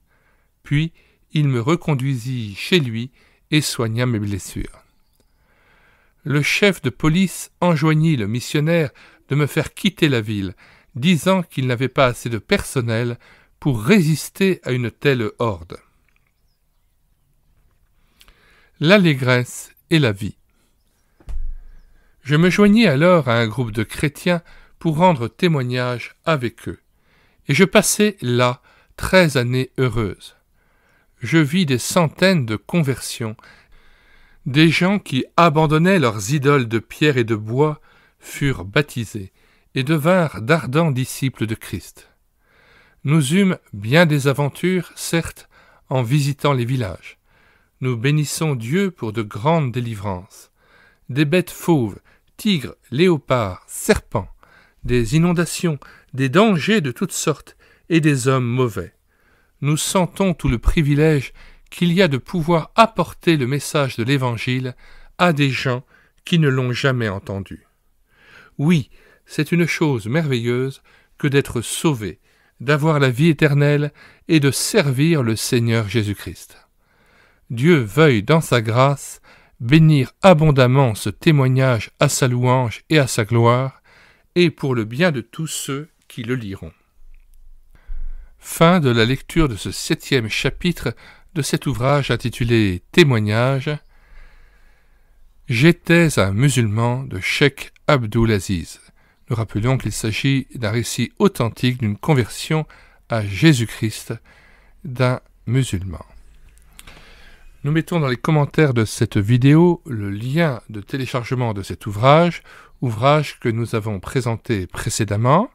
Speaker 1: Puis il me reconduisit chez lui et soigna mes blessures. Le chef de police enjoignit le missionnaire de me faire quitter la ville, disant qu'il n'avait pas assez de personnel pour résister à une telle horde. L'allégresse et la vie. Je me joignis alors à un groupe de chrétiens pour rendre témoignage avec eux, et je passai là 13 années heureuses. Je vis des centaines de conversions, des gens qui abandonnaient leurs idoles de pierre et de bois furent baptisés et devinrent d'ardents disciples de Christ. Nous eûmes bien des aventures, certes, en visitant les villages. Nous bénissons Dieu pour de grandes délivrances. Des bêtes fauves, tigres, léopards, serpents, des inondations, des dangers de toutes sortes et des hommes mauvais. Nous sentons tout le privilège qu'il y a de pouvoir apporter le message de l'Évangile à des gens qui ne l'ont jamais entendu. Oui, c'est une chose merveilleuse que d'être sauvé, d'avoir la vie éternelle et de servir le Seigneur Jésus-Christ. Dieu veuille dans sa grâce bénir abondamment ce témoignage à sa louange et à sa gloire, et pour le bien de tous ceux qui le liront. Fin de la lecture de ce 7e chapitre de cet ouvrage intitulé « Témoignage ». J'étais un musulman de Cheikh Abdul Aziz. Nous rappelons qu'il s'agit d'un récit authentique d'une conversion à Jésus-Christ d'un musulman. Nous mettons dans les commentaires de cette vidéo le lien de téléchargement de cet ouvrage que nous avons présenté précédemment.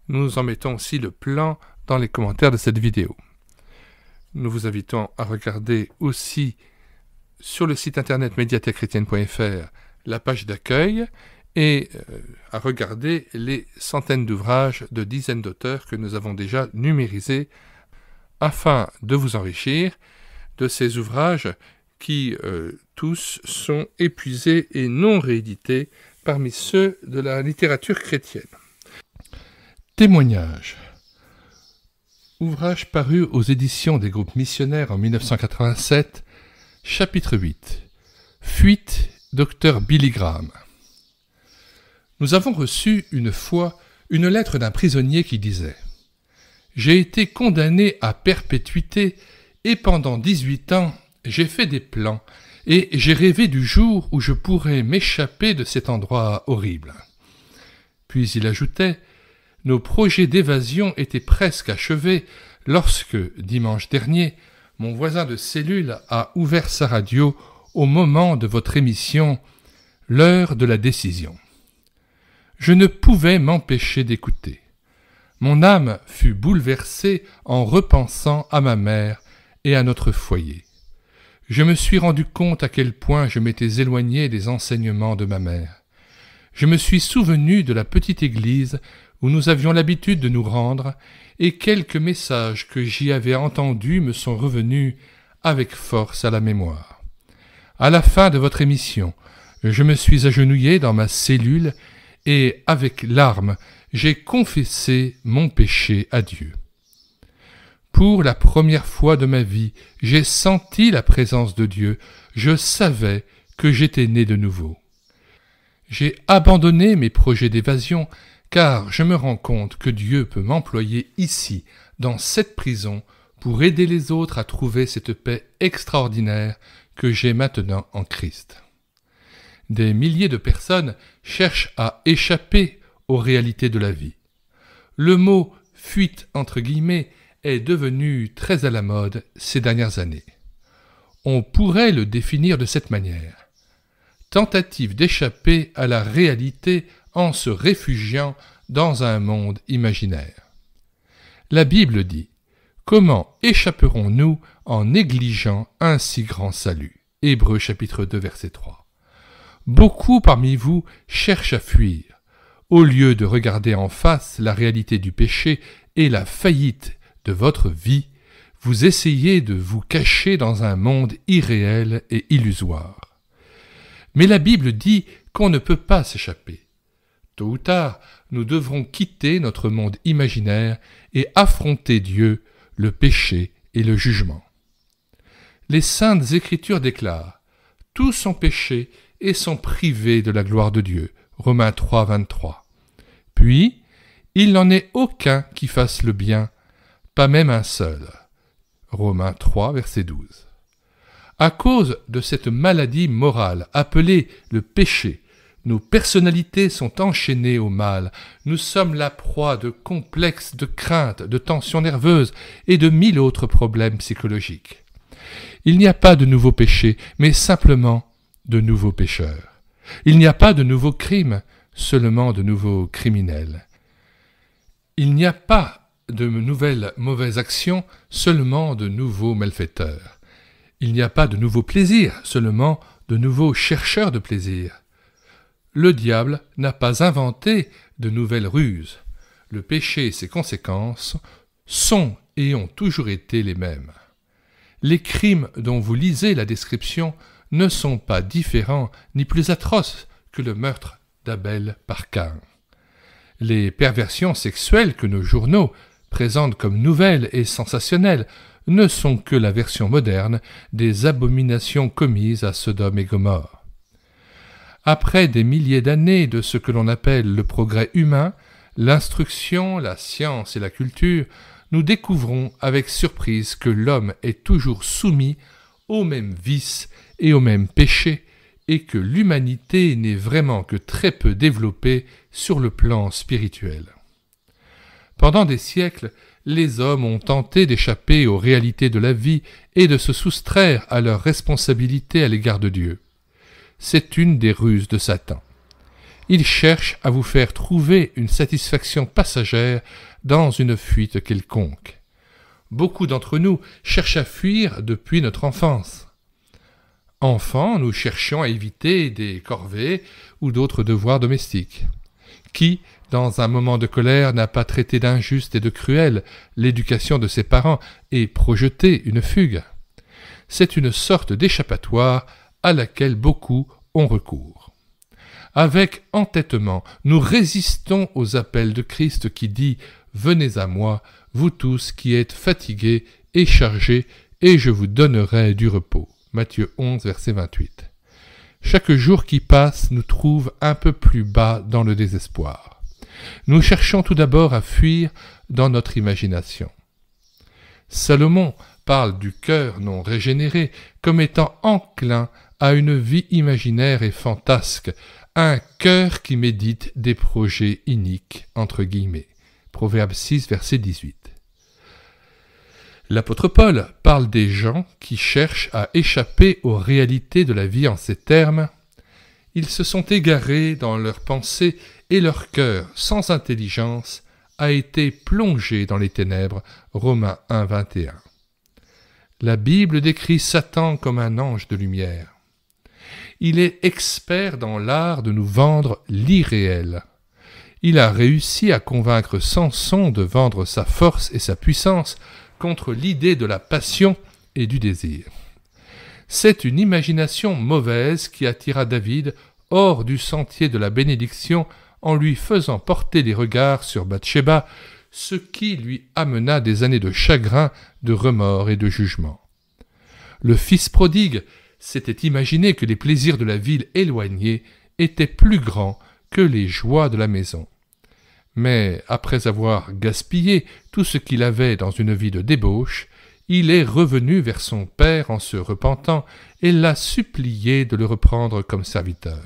Speaker 1: Nous en mettons aussi le plan dans les commentaires de cette vidéo. Nous vous invitons à regarder aussi sur le site internet médiathèquechrétienne.fr la page d'accueil et à regarder les centaines d'ouvrages de dizaines d'auteurs que nous avons déjà numérisés afin de vous enrichir de ces ouvrages qui tous sont épuisés et non réédités parmi ceux de la littérature chrétienne. Témoignage. Ouvrage paru aux éditions des groupes missionnaires en 1987, chapitre 8. Fuite, Dr Billy Graham. Nous avons reçu une fois une lettre d'un prisonnier qui disait « J'ai été condamné à perpétuité et pendant 18 ans, j'ai fait des plans et j'ai rêvé du jour où je pourrais m'échapper de cet endroit horrible. » Puis il ajoutait « Nos projets d'évasion étaient presque achevés lorsque, dimanche dernier, mon voisin de cellule a ouvert sa radio au moment de votre émission « L'heure de la décision ».
Speaker 2: Je ne pouvais m'empêcher d'écouter. Mon âme fut bouleversée en repensant à ma mère et à notre foyer. Je me suis rendu compte à quel point je m'étais éloigné des enseignements de ma mère. Je me suis souvenu de la petite église où nous avions l'habitude de nous rendre, et quelques messages que j'y avais entendus me sont revenus avec force à la mémoire. À la fin de votre émission, je me suis agenouillé dans ma cellule et, avec larmes, j'ai confessé mon péché à Dieu. Pour la première fois de ma vie, j'ai senti la présence de Dieu, je savais que j'étais né de nouveau. J'ai abandonné mes projets d'évasion, car je me rends compte que Dieu peut m'employer ici, dans cette prison, pour aider les autres à trouver cette paix extraordinaire que j'ai maintenant en Christ. Des milliers de personnes cherchent à échapper aux réalités de la vie. Le mot « fuite » entre guillemets est devenu très à la mode ces dernières années. On pourrait le définir de cette manière. Tentative d'échapper à la réalité en se réfugiant dans un monde imaginaire. La Bible dit « Comment échapperons-nous en négligeant un si grand salut ?» Hébreux chapitre 2 verset 3. Beaucoup parmi vous cherchent à fuir. Au lieu de regarder en face la réalité du péché et la faillite de votre vie, vous essayez de vous cacher dans un monde irréel et illusoire. Mais la Bible dit qu'on ne peut pas s'échapper. Tôt ou tard, nous devrons quitter notre monde imaginaire et affronter Dieu, le péché et le jugement. Les Saintes Écritures déclarent « Tous ont péché et sont privés de la gloire de Dieu » Romains 3, 23. Puis, il n'en est aucun qui fasse le bien, pas même un seul. Romains 3, verset 12. À cause de cette maladie morale appelée le péché, nos personnalités sont enchaînées au mal, nous sommes la proie de complexes, de craintes, de tensions nerveuses et de 1000 autres problèmes psychologiques. Il n'y a pas de nouveaux péchés, mais simplement de nouveaux pécheurs. Il n'y a pas de nouveaux crimes, seulement de nouveaux criminels. Il n'y a pas de nouvelles mauvaises actions, seulement de nouveaux malfaiteurs. Il n'y a pas de nouveaux plaisirs, seulement de nouveaux chercheurs de plaisir. Le diable n'a pas inventé de nouvelles ruses. Le péché et ses conséquences sont et ont toujours été les mêmes. Les crimes dont vous lisez la description ne sont pas différents ni plus atroces que le meurtre d'Abel par Caïn. Les perversions sexuelles que nos journaux présentent comme nouvelles et sensationnelles ne sont que la version moderne des abominations commises à Sodome et Gomorrhe. Après des milliers d'années de ce que l'on appelle le progrès humain, l'instruction, la science et la culture, nous découvrons avec surprise que l'homme est toujours soumis aux mêmes vices et aux mêmes péchés, et que l'humanité n'est vraiment que très peu développée sur le plan spirituel. Pendant des siècles, les hommes ont tenté d'échapper aux réalités de la vie et de se soustraire à leurs responsabilités à l'égard de Dieu. C'est une des ruses de Satan. Il cherche à vous faire trouver une satisfaction passagère dans une fuite quelconque. Beaucoup d'entre nous cherchent à fuir depuis notre enfance. Enfants, nous cherchions à éviter des corvées ou d'autres devoirs domestiques. Qui, dans un moment de colère, n'a pas traité d'injuste et de cruel l'éducation de ses parents et projeté une fugue? C'est une sorte d'échappatoire à laquelle beaucoup ont recours. Avec entêtement, nous résistons aux appels de Christ qui dit « Venez à moi, vous tous qui êtes fatigués et chargés, et je vous donnerai du repos. » Matthieu 11, verset 28. Chaque jour qui passe nous trouve un peu plus bas dans le désespoir. Nous cherchons tout d'abord à fuir dans notre imagination. Salomon parle du cœur non régénéré comme étant enclin à une vie imaginaire et fantasque, un cœur qui médite des projets iniques, entre guillemets. Proverbe 6, verset 18. L'apôtre Paul parle des gens qui cherchent à échapper aux réalités de la vie en ces termes. Ils se sont égarés dans leurs pensées et leur cœur sans intelligence a été plongé dans les ténèbres. Romains 1, 21. La Bible décrit Satan comme un ange de lumière. Il est expert dans l'art de nous vendre l'irréel. Il a réussi à convaincre Samson de vendre sa force et sa puissance contre l'idée de la passion et du désir. C'est une imagination mauvaise qui attira David hors du sentier de la bénédiction en lui faisant porter les regards sur Bathsheba, ce qui lui amena des années de chagrin, de remords et de jugement. Le fils prodigue s'était imaginé que les plaisirs de la ville éloignée étaient plus grands que les joies de la maison. Mais après avoir gaspillé tout ce qu'il avait dans une vie de débauche, il est revenu vers son père en se repentant et l'a supplié de le reprendre comme serviteur.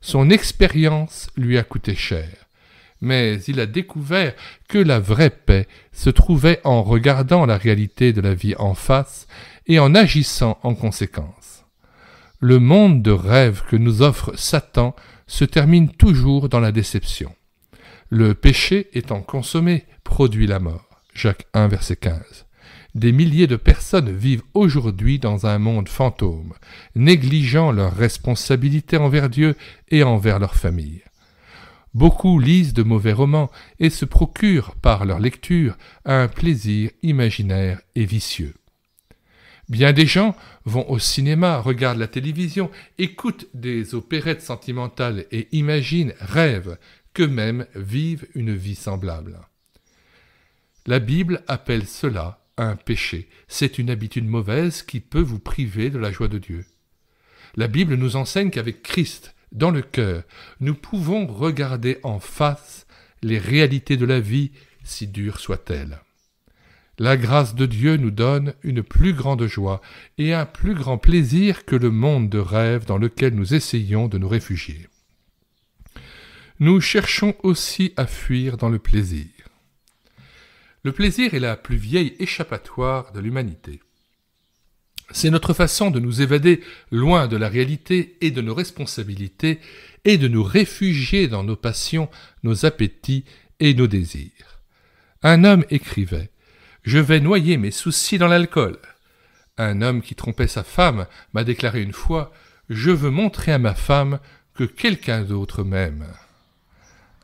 Speaker 2: Son expérience lui a coûté cher, mais il a découvert que la vraie paix se trouvait en regardant la réalité de la vie en face et en agissant en conséquence. Le monde de rêve que nous offre Satan se termine toujours dans la déception. Le péché étant consommé produit la mort. Jacques 1, verset 15. Des milliers de personnes vivent aujourd'hui dans un monde fantôme, négligeant leurs responsabilités envers Dieu et envers leur famille. Beaucoup lisent de mauvais romans et se procurent par leur lecture un plaisir imaginaire et vicieux. Bien des gens vont au cinéma, regardent la télévision, écoutent des opérettes sentimentales et imaginent, rêvent qu'eux-mêmes vivent une vie semblable. La Bible appelle cela un péché. C'est une habitude mauvaise qui peut vous priver de la joie de Dieu. La Bible nous enseigne qu'avec Christ dans le cœur, nous pouvons regarder en face les réalités de la vie, si dures soient-elles. La grâce de Dieu nous donne une plus grande joie et un plus grand plaisir que le monde de rêve dans lequel nous essayons de nous réfugier. Nous cherchons aussi à fuir dans le plaisir. Le plaisir est la plus vieille échappatoire de l'humanité. C'est notre façon de nous évader loin de la réalité et de nos responsabilités et de nous réfugier dans nos passions, nos appétits et nos désirs. Un homme écrivait « Je vais noyer mes soucis dans l'alcool ». Un homme qui trompait sa femme m'a déclaré une fois « Je veux montrer à ma femme que quelqu'un d'autre m'aime ».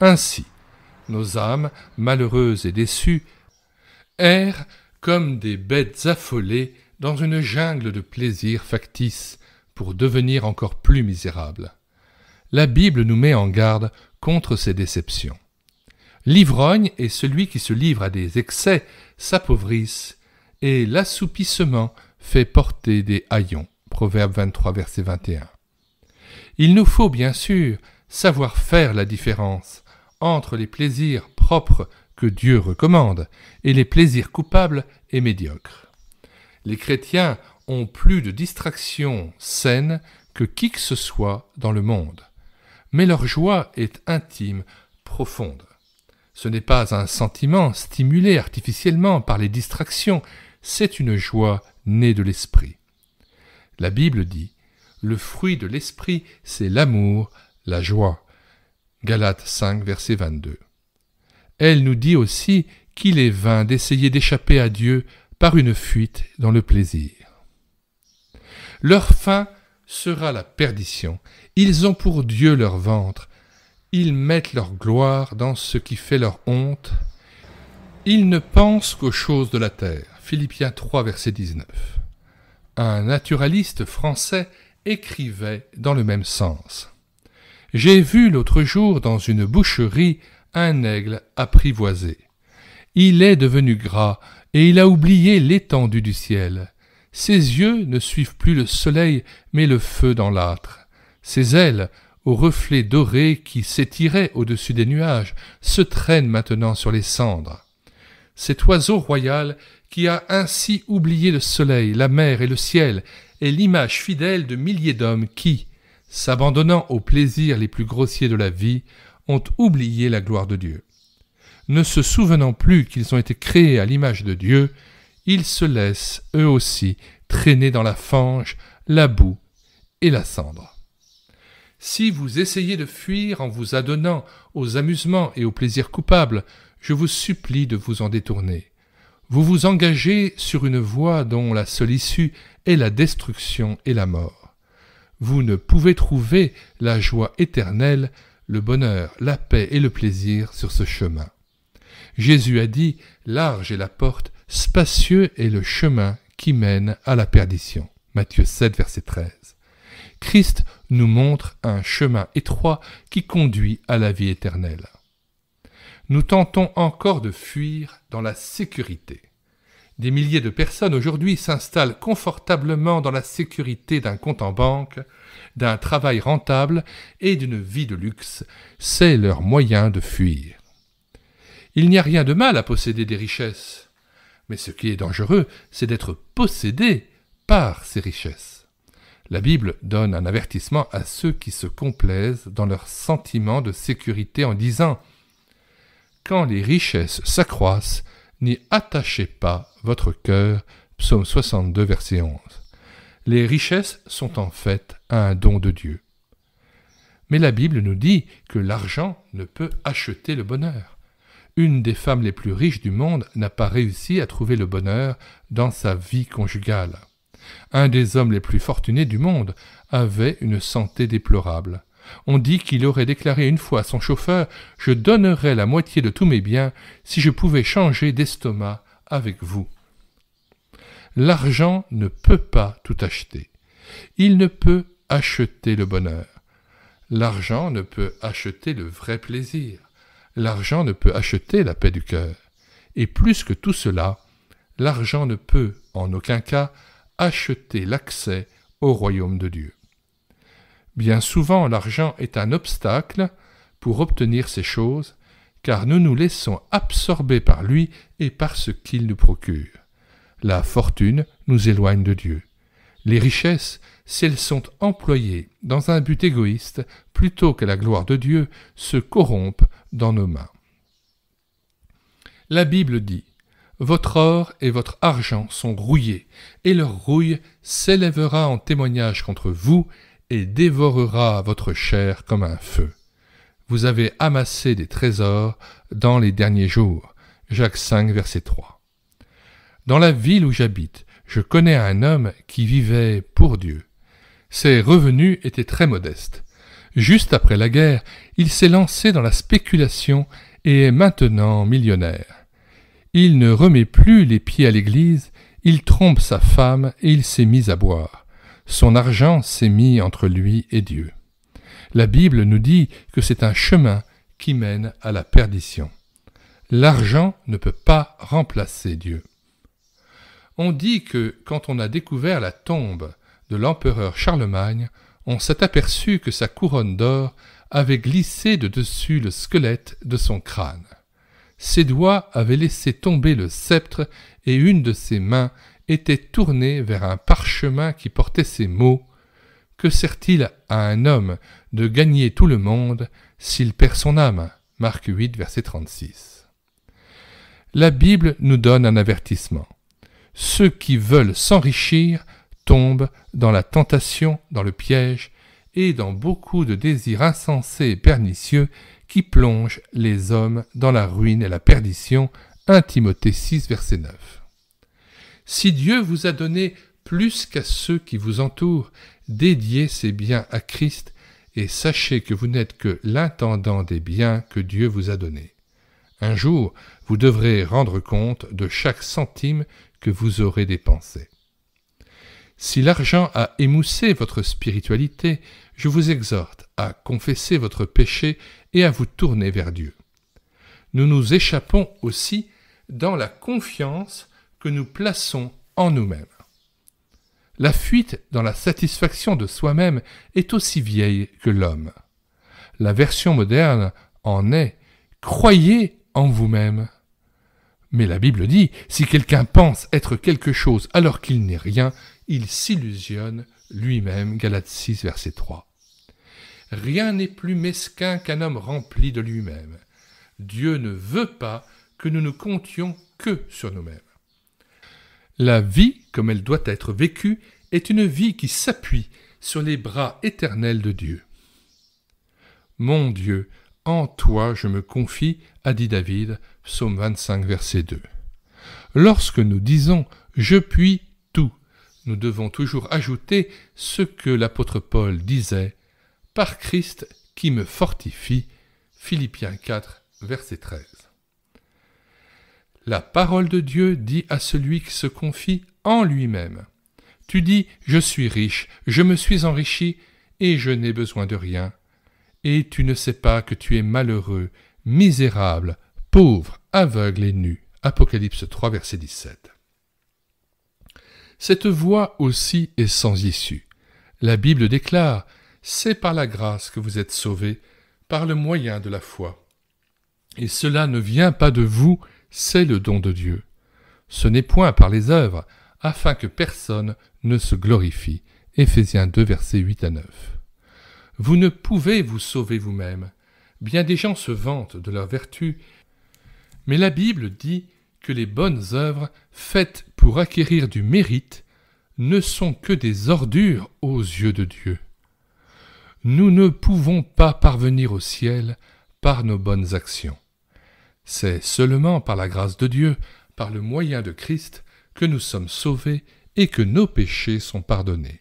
Speaker 2: Ainsi, nos âmes, malheureuses et déçues, errent comme des bêtes affolées dans une jungle de plaisirs factices pour devenir encore plus misérables. La Bible nous met en garde contre ces déceptions. L'ivrogne et celui qui se livre à des excès s'appauvrissent, et l'assoupissement fait porter des haillons. Proverbe 23, verset 21. Il nous faut bien sûr savoir faire la différence entre les plaisirs propres que Dieu recommande et les plaisirs coupables et médiocres. Les chrétiens ont plus de distractions saines que qui que ce soit dans le monde, mais leur joie est intime, profonde. Ce n'est pas un sentiment stimulé artificiellement par les distractions, c'est une joie née de l'esprit. La Bible dit « Le fruit de l'esprit, c'est l'amour, la joie ». Galates 5, verset 22. Elle nous dit aussi qu'il est vain d'essayer d'échapper à Dieu par une fuite dans le plaisir. Leur fin sera la perdition. Ils ont pour Dieu leur ventre. Ils mettent leur gloire dans ce qui fait leur honte. Ils ne pensent qu'aux choses de la terre. Philippiens 3, verset 19. Un naturaliste français écrivait dans le même sens. « J'ai vu l'autre jour dans une boucherie un aigle apprivoisé. Il est devenu gras et il a oublié l'étendue du ciel. Ses yeux ne suivent plus le soleil mais le feu dans l'âtre. Ses ailes, aux reflets dorés qui s'étiraient au-dessus des nuages, se traînent maintenant sur les cendres. Cet oiseau royal qui a ainsi oublié le soleil, la mer et le ciel est l'image fidèle de milliers d'hommes qui, s'abandonnant aux plaisirs les plus grossiers de la vie, ont oublié la gloire de Dieu. Ne se souvenant plus qu'ils ont été créés à l'image de Dieu, ils se laissent, eux aussi, traîner dans la fange, la boue et la cendre. Si vous essayez de fuir en vous adonnant aux amusements et aux plaisirs coupables, je vous supplie de vous en détourner. Vous vous engagez sur une voie dont la seule issue est la destruction et la mort. Vous ne pouvez trouver la joie éternelle, le bonheur, la paix et le plaisir sur ce chemin. Jésus a dit « Large est la porte, spacieux est le chemin qui mène à la perdition ». Matthieu 7, verset 13. Christ nous montre un chemin étroit qui conduit à la vie éternelle. Nous tentons encore de fuir dans la sécurité. Des milliers de personnes aujourd'hui s'installent confortablement dans la sécurité d'un compte en banque, d'un travail rentable et d'une vie de luxe. C'est leur moyen de fuir. Il n'y a rien de mal à posséder des richesses, mais ce qui est dangereux, c'est d'être possédé par ces richesses. La Bible donne un avertissement à ceux qui se complaisent dans leur sentiment de sécurité en disant « Quand les richesses s'accroissent, n'y attachez pas votre cœur » Psaume 62, verset 11. Les richesses sont en fait un don de Dieu. Mais la Bible nous dit que l'argent ne peut acheter le bonheur. Une des femmes les plus riches du monde n'a pas réussi à trouver le bonheur dans sa vie conjugale. Un des hommes les plus fortunés du monde avait une santé déplorable. On dit qu'il aurait déclaré une fois à son chauffeur « Je donnerais la moitié de tous mes biens si je pouvais changer d'estomac avec vous. » L'argent ne peut pas tout acheter. Il ne peut acheter le bonheur. L'argent ne peut acheter le vrai plaisir. L'argent ne peut acheter la paix du cœur. Et plus que tout cela, l'argent ne peut, en aucun cas, acheter l'accès au royaume de Dieu. Bien souvent, l'argent est un obstacle pour obtenir ces choses, car nous nous laissons absorber par lui et par ce qu'il nous procure. La fortune nous éloigne de Dieu. Les richesses, si elles sont employées dans un but égoïste, plutôt que la gloire de Dieu, se corrompent dans nos mains. La Bible dit « Votre or et votre argent sont rouillés, et leur rouille s'élèvera en témoignage contre vous et dévorera votre chair comme un feu. Vous avez amassé des trésors dans les derniers jours. » Jacques 5, verset 3. Dans la ville où j'habite, je connais un homme qui vivait pour Dieu. Ses revenus étaient très modestes. Juste après la guerre, il s'est lancé dans la spéculation et est maintenant millionnaire. Il ne remet plus les pieds à l'église, il trompe sa femme et il s'est mis à boire. Son argent s'est mis entre lui et Dieu. La Bible nous dit que c'est un chemin qui mène à la perdition. L'argent ne peut pas remplacer Dieu. On dit que quand on a découvert la tombe de l'empereur Charlemagne, on s'est aperçu que sa couronne d'or avait glissé de dessus le squelette de son crâne. Ses doigts avaient laissé tomber le sceptre et une de ses mains était tournée vers un parchemin qui portait ces mots « Que sert-il à un homme de gagner tout le monde s'il perd son âme ?» Marc 8, verset 36. La Bible nous donne un avertissement. Ceux qui veulent s'enrichir tombent dans la tentation, dans le piège et dans beaucoup de désirs insensés et pernicieux qui plongent les hommes dans la ruine et la perdition. 1 Timothée 6, verset 9. Si Dieu vous a donné plus qu'à ceux qui vous entourent, dédiez ces biens à Christ et sachez que vous n'êtes que l'intendant des biens que Dieu vous a donnés. Un jour, vous devrez rendre compte de chaque centime que vous aurez dépensé. Si l'argent a émoussé votre spiritualité, je vous exhorte à confesser votre péché et à vous tourner vers Dieu. Nous nous échappons aussi dans la confiance que nous plaçons en nous-mêmes. La fuite dans la satisfaction de soi-même est aussi vieille que l'homme. La version moderne en est « croyez en vous-même ». Mais la Bible dit, si quelqu'un pense être quelque chose alors qu'il n'est rien, il s'illusionne lui-même. Galates 6, verset 3. Rien n'est plus mesquin qu'un homme rempli de lui-même. Dieu ne veut pas que nous ne comptions que sur nous-mêmes. La vie, comme elle doit être vécue, est une vie qui s'appuie sur les bras éternels de Dieu. Mon Dieu, en toi je me confie, a dit David, psaume 25, verset 2. Lorsque nous disons « je puis tout », nous devons toujours ajouter ce que l'apôtre Paul disait « par Christ qui me fortifie », Philippiens 4, verset 13. La parole de Dieu dit à celui qui se confie en lui-même. Tu dis « je suis riche, je me suis enrichi et je n'ai besoin de rien ». Et tu ne sais pas que tu es malheureux, misérable, pauvre, aveugle et nu. Apocalypse 3, verset 17. Cette voie aussi est sans issue. La Bible déclare « C'est par la grâce que vous êtes sauvés, par le moyen de la foi. Et cela ne vient pas de vous, c'est le don de Dieu. Ce n'est point par les œuvres, afin que personne ne se glorifie. » Éphésiens 2, versets 8 à 9. Vous ne pouvez vous sauver vous-même. Bien des gens se vantent de leur vertu, mais la Bible dit que les bonnes œuvres faites pour acquérir du mérite ne sont que des ordures aux yeux de Dieu. Nous ne pouvons pas parvenir au ciel par nos bonnes actions. C'est seulement par la grâce de Dieu, par le moyen de Christ, que nous sommes sauvés et que nos péchés sont pardonnés.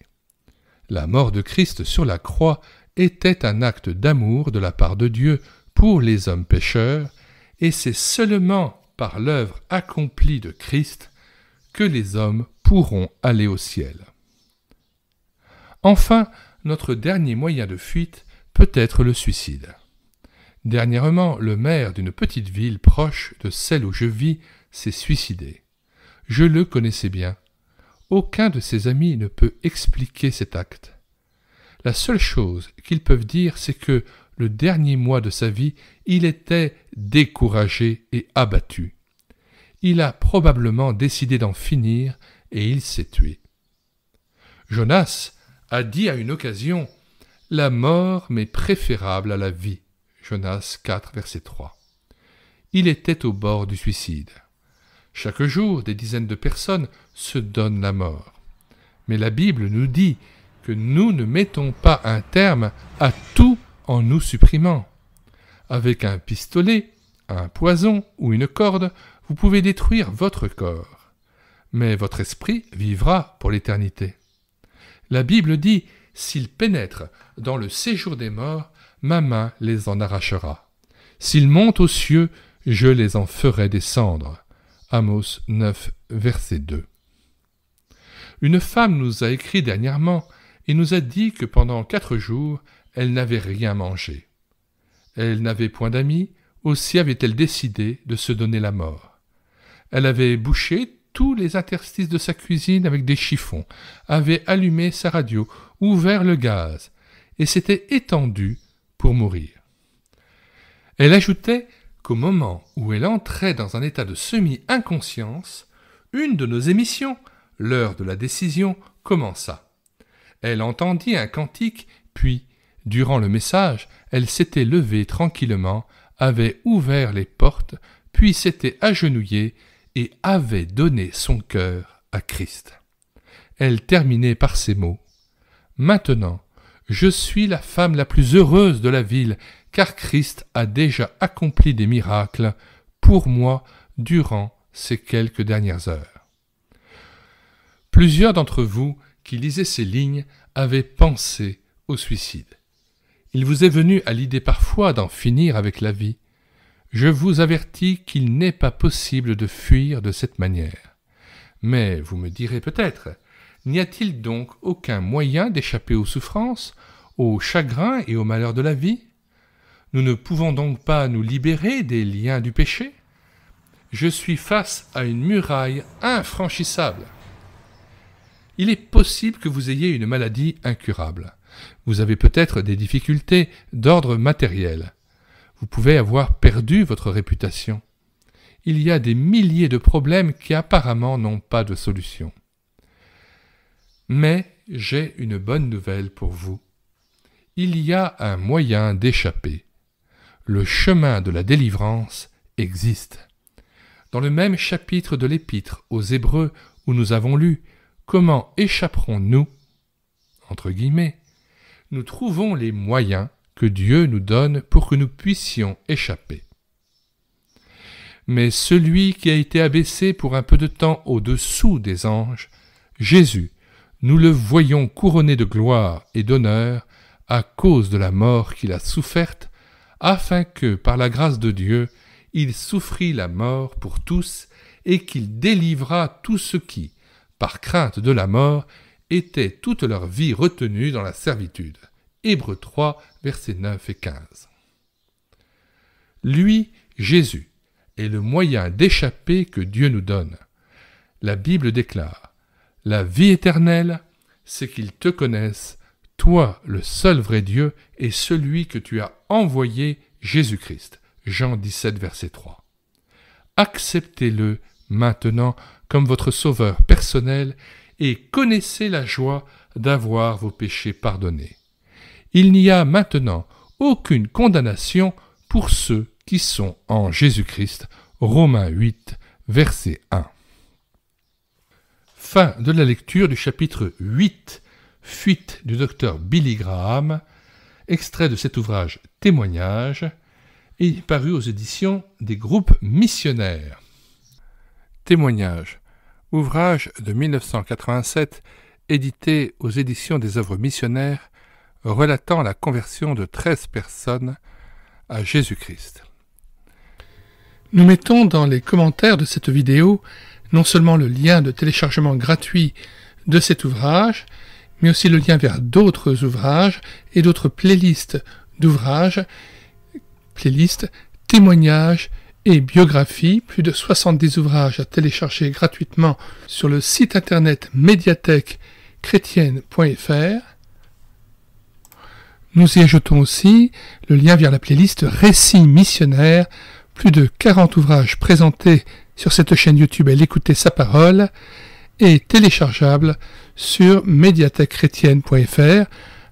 Speaker 2: La mort de Christ sur la croix était un acte d'amour de la part de Dieu pour les hommes pécheurs, et c'est seulement par l'œuvre accomplie de Christ que les hommes pourront aller au ciel. Enfin, notre dernier moyen de fuite peut être le suicide. Dernièrement, le maire d'une petite ville proche de celle où je vis s'est suicidé. Je le connaissais bien. Aucun de ses amis ne peut expliquer cet acte. La seule chose qu'ils peuvent dire, c'est que le dernier mois de sa vie, il était découragé et abattu. Il a probablement décidé d'en finir et il s'est tué. Jonas a dit à une occasion « La mort m'est préférable à la vie ». Jonas 4, verset 3. Il était au bord du suicide. Chaque jour, des dizaines de personnes se donnent la mort. Mais la Bible nous dit que nous ne mettons pas un terme à tout en nous supprimant. Avec un pistolet, un poison ou une corde, vous pouvez détruire votre corps. Mais votre esprit vivra pour l'éternité. La Bible dit « S'ils pénètrent dans le séjour des morts, ma main les en arrachera. S'ils montent aux cieux, je les en ferai descendre. » Amos 9, verset 2. Une femme nous a écrit dernièrement et nous a dit que pendant 4 jours, elle n'avait rien mangé. Elle n'avait point d'amis, aussi avait-elle décidé de se donner la mort. Elle avait bouché tous les interstices de sa cuisine avec des chiffons, avait allumé sa radio, ouvert le gaz, et s'était étendue pour mourir. Elle ajoutait qu'au moment où elle entrait dans un état de semi-inconscience, une de nos émissions, l'heure de la décision, commença. Elle entendit un cantique, puis, durant le message, elle s'était levée tranquillement, avait ouvert les portes, puis s'était agenouillée et avait donné son cœur à Christ. Elle terminait par ces mots. « Maintenant, je suis la femme la plus heureuse de la ville, car Christ a déjà accompli des miracles pour moi durant ces quelques dernières heures. » Plusieurs d'entre vous qui lisaient ces lignes avaient pensé au suicide. Il vous est venu à l'idée parfois d'en finir avec la vie. Je vous avertis qu'il n'est pas possible de fuir de cette manière. Mais vous me direz peut-être, n'y a-t-il donc aucun moyen d'échapper aux souffrances, aux chagrins et aux malheurs de la vie? Nous ne pouvons donc pas nous libérer des liens du péché? Je suis face à une muraille infranchissable. Il est possible que vous ayez une maladie incurable. Vous avez peut-être des difficultés d'ordre matériel. Vous pouvez avoir perdu votre réputation. Il y a des milliers de problèmes qui apparemment n'ont pas de solution. Mais j'ai une bonne nouvelle pour vous. Il y a un moyen d'échapper. Le chemin de la délivrance existe. Dans le même chapitre de l'Épître aux Hébreux où nous avons lu « Comment échapperons-nous » entre guillemets, nous trouvons les moyens que Dieu nous donne pour que nous puissions échapper. Mais celui qui a été abaissé pour un peu de temps au-dessous des anges, Jésus, nous le voyons couronné de gloire et d'honneur à cause de la mort qu'il a soufferte, afin que, par la grâce de Dieu, il souffrit la mort pour tous et qu'il délivra tous ceux qui, par crainte de la mort, étaient toute leur vie retenus dans la servitude. Hébreux 3, versets 9 et 15. Lui, Jésus, est le moyen d'échapper que Dieu nous donne. La Bible déclare « La vie éternelle, c'est qu'ils te connaissent, toi, le seul vrai Dieu, et celui que tu as envoyé, Jésus-Christ. » Jean 17, verset 3. Acceptez-le maintenant comme votre sauveur personnel et connaissez la joie d'avoir vos péchés pardonnés. Il n'y a maintenant aucune condamnation pour ceux qui sont en Jésus-Christ. Romains 8, verset 1. Fin de la lecture du chapitre 8, Fuite du docteur Billy Graham, extrait de cet ouvrage Témoignage, et paru aux éditions des groupes missionnaires. Témoignage, ouvrage de 1987, édité aux éditions des œuvres missionnaires, relatant la conversion de 13 personnes à Jésus-Christ. Nous mettons dans les commentaires de cette vidéo non seulement le lien de téléchargement gratuit de cet ouvrage, mais aussi le lien vers d'autres ouvrages et d'autres playlists d'ouvrages, playlists, témoignages et biographies, plus de 70 ouvrages à télécharger gratuitement sur le site internet médiathèque-chrétienne.fr. Nous y ajoutons aussi le lien vers la playlist Récits missionnaires, plus de 40 ouvrages présentés sur cette chaîne YouTube à l'écouter sa parole et téléchargeables sur médiathèque-chrétienne.fr.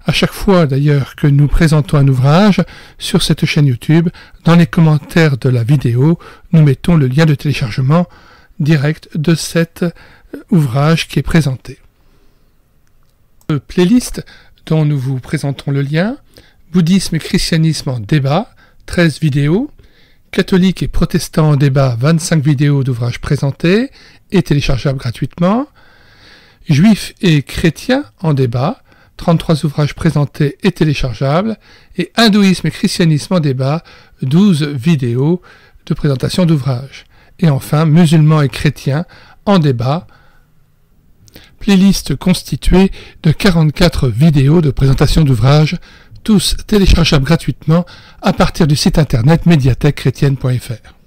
Speaker 2: À chaque fois d'ailleurs que nous présentons un ouvrage sur cette chaîne YouTube, dans les commentaires de la vidéo, nous mettons le lien de téléchargement direct de cet ouvrage qui est présenté. Playlist dont nous vous présentons le lien, Bouddhisme et christianisme en débat, 13 vidéos, Catholiques et protestants en débat, 25 vidéos d'ouvrages présentés et téléchargeables gratuitement, Juifs et chrétiens en débat, 33 ouvrages présentés et téléchargeables, et Hindouisme et christianisme en débat, 12 vidéos de présentation d'ouvrages. Et enfin, musulmans et chrétiens en débat, playlist constituée de 44 vidéos de présentation d'ouvrages, tous téléchargeables gratuitement à partir du site internet médiathèque-chrétienne.fr.